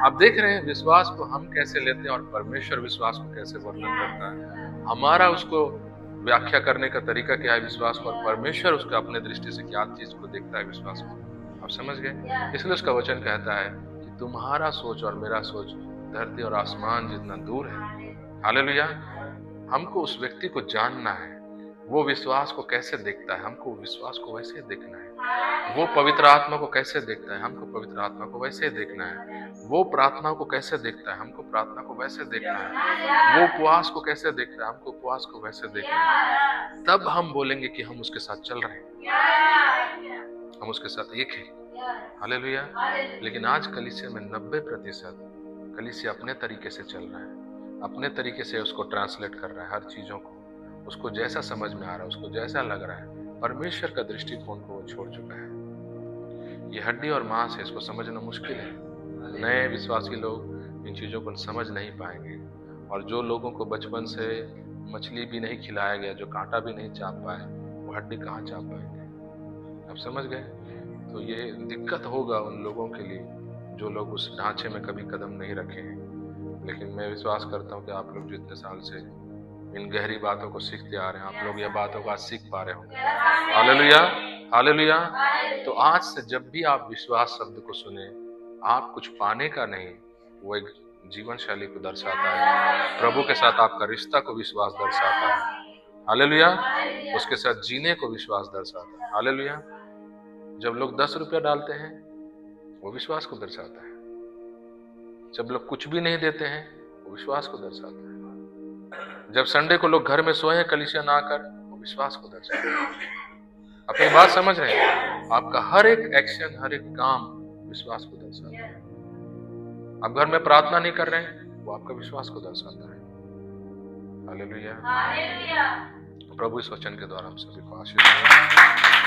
आप देख रहे हैं विश्वास को हम कैसे लेते हैं और परमेश्वर विश्वास को कैसे वर्णन करता है। हमारा उसको व्याख्या करने का तरीका क्या है विश्वास को, और परमेश्वर उसको अपने दृष्टि से क्या चीज को देखता है विश्वास को। आप समझ गए? इसलिए उसका वचन कहता है कि तुम्हारा सोच और मेरा सोच धरती और आसमान जितना दूर है। हालेलुया। हमको उस व्यक्ति को जानना है, वो विश्वास को कैसे देखता है, हमको विश्वास को वैसे देखना है। वो पवित्र आत्मा को कैसे देखता है, हमको पवित्र आत्मा को वैसे देखना है। वो प्रार्थना को कैसे देखता है, हमको प्रार्थना को वैसे देखना है। वो उपवास को कैसे देखता है, हमको उपवास को वैसे देखना है। तब हम बोलेंगे कि हम उसके साथ चल रहे हैं, हम उसके साथ एक है। हालेलुया। लेकिन आज कलीसिया में 90% कलीसिया अपने तरीके से चल रहा है, अपने तरीके से उसको ट्रांसलेट कर रहा है, हर चीजों को उसको जैसा समझ में आ रहा है, उसको जैसा लग रहा है। परमेश्वर का दृष्टिकोण को वो छोड़ चुका है। ये हड्डी और मांस है, इसको समझना मुश्किल है। नए विश्वासी लोग इन चीजों को समझ नहीं पाएंगे। और जो लोगों को बचपन से मछली भी नहीं खिलाया गया, जो कांटा भी नहीं चाप पाए, वो हड्डी कहाँ चाप पाएंगे? आप समझ गए? तो ये दिक्कत होगा उन लोगों के लिए जो लोग उस ढांचे में कभी कदम नहीं रखे हैं। लेकिन मैं विश्वास करता हूँ कि आप लोग जितने साल से इन गहरी बातों को सीखते आ रहे हैं, आप लोग ये बातों को आज सीख पा रहे होंगे। Hallelujah, hallelujah. तो आज से जब भी आप विश्वास शब्द को सुने, आप कुछ पाने का नहीं, वो एक जीवन शैली को दर्शाता है। प्रभु के साथ आपका रिश्ता को विश्वास दर्शाता है। हालेलुया। उसके साथ जीने को विश्वास दर्शाता है। हालेलुया। जब लोग 10 रुपया डालते हैं, वो विश्वास को दर्शाता है। जब लोग कुछ भी नहीं देते हैं, वो विश्वास को दर्शाता है। जब संडे को लोग घर में सोए हैं कलीसिया ना आकर, वो विश्वास को दर्शाता है। अपनी बात समझ रहे हैं? आपका हर एक एक्शन, हर एक काम विश्वास को दर्शाता है। आप घर में प्रार्थना नहीं कर रहे हैं, वो आपका विश्वास को दर्शाता है। हालेलुया। प्रभु इस वचन के द्वारा हम सभी को आशीर्वाद दें।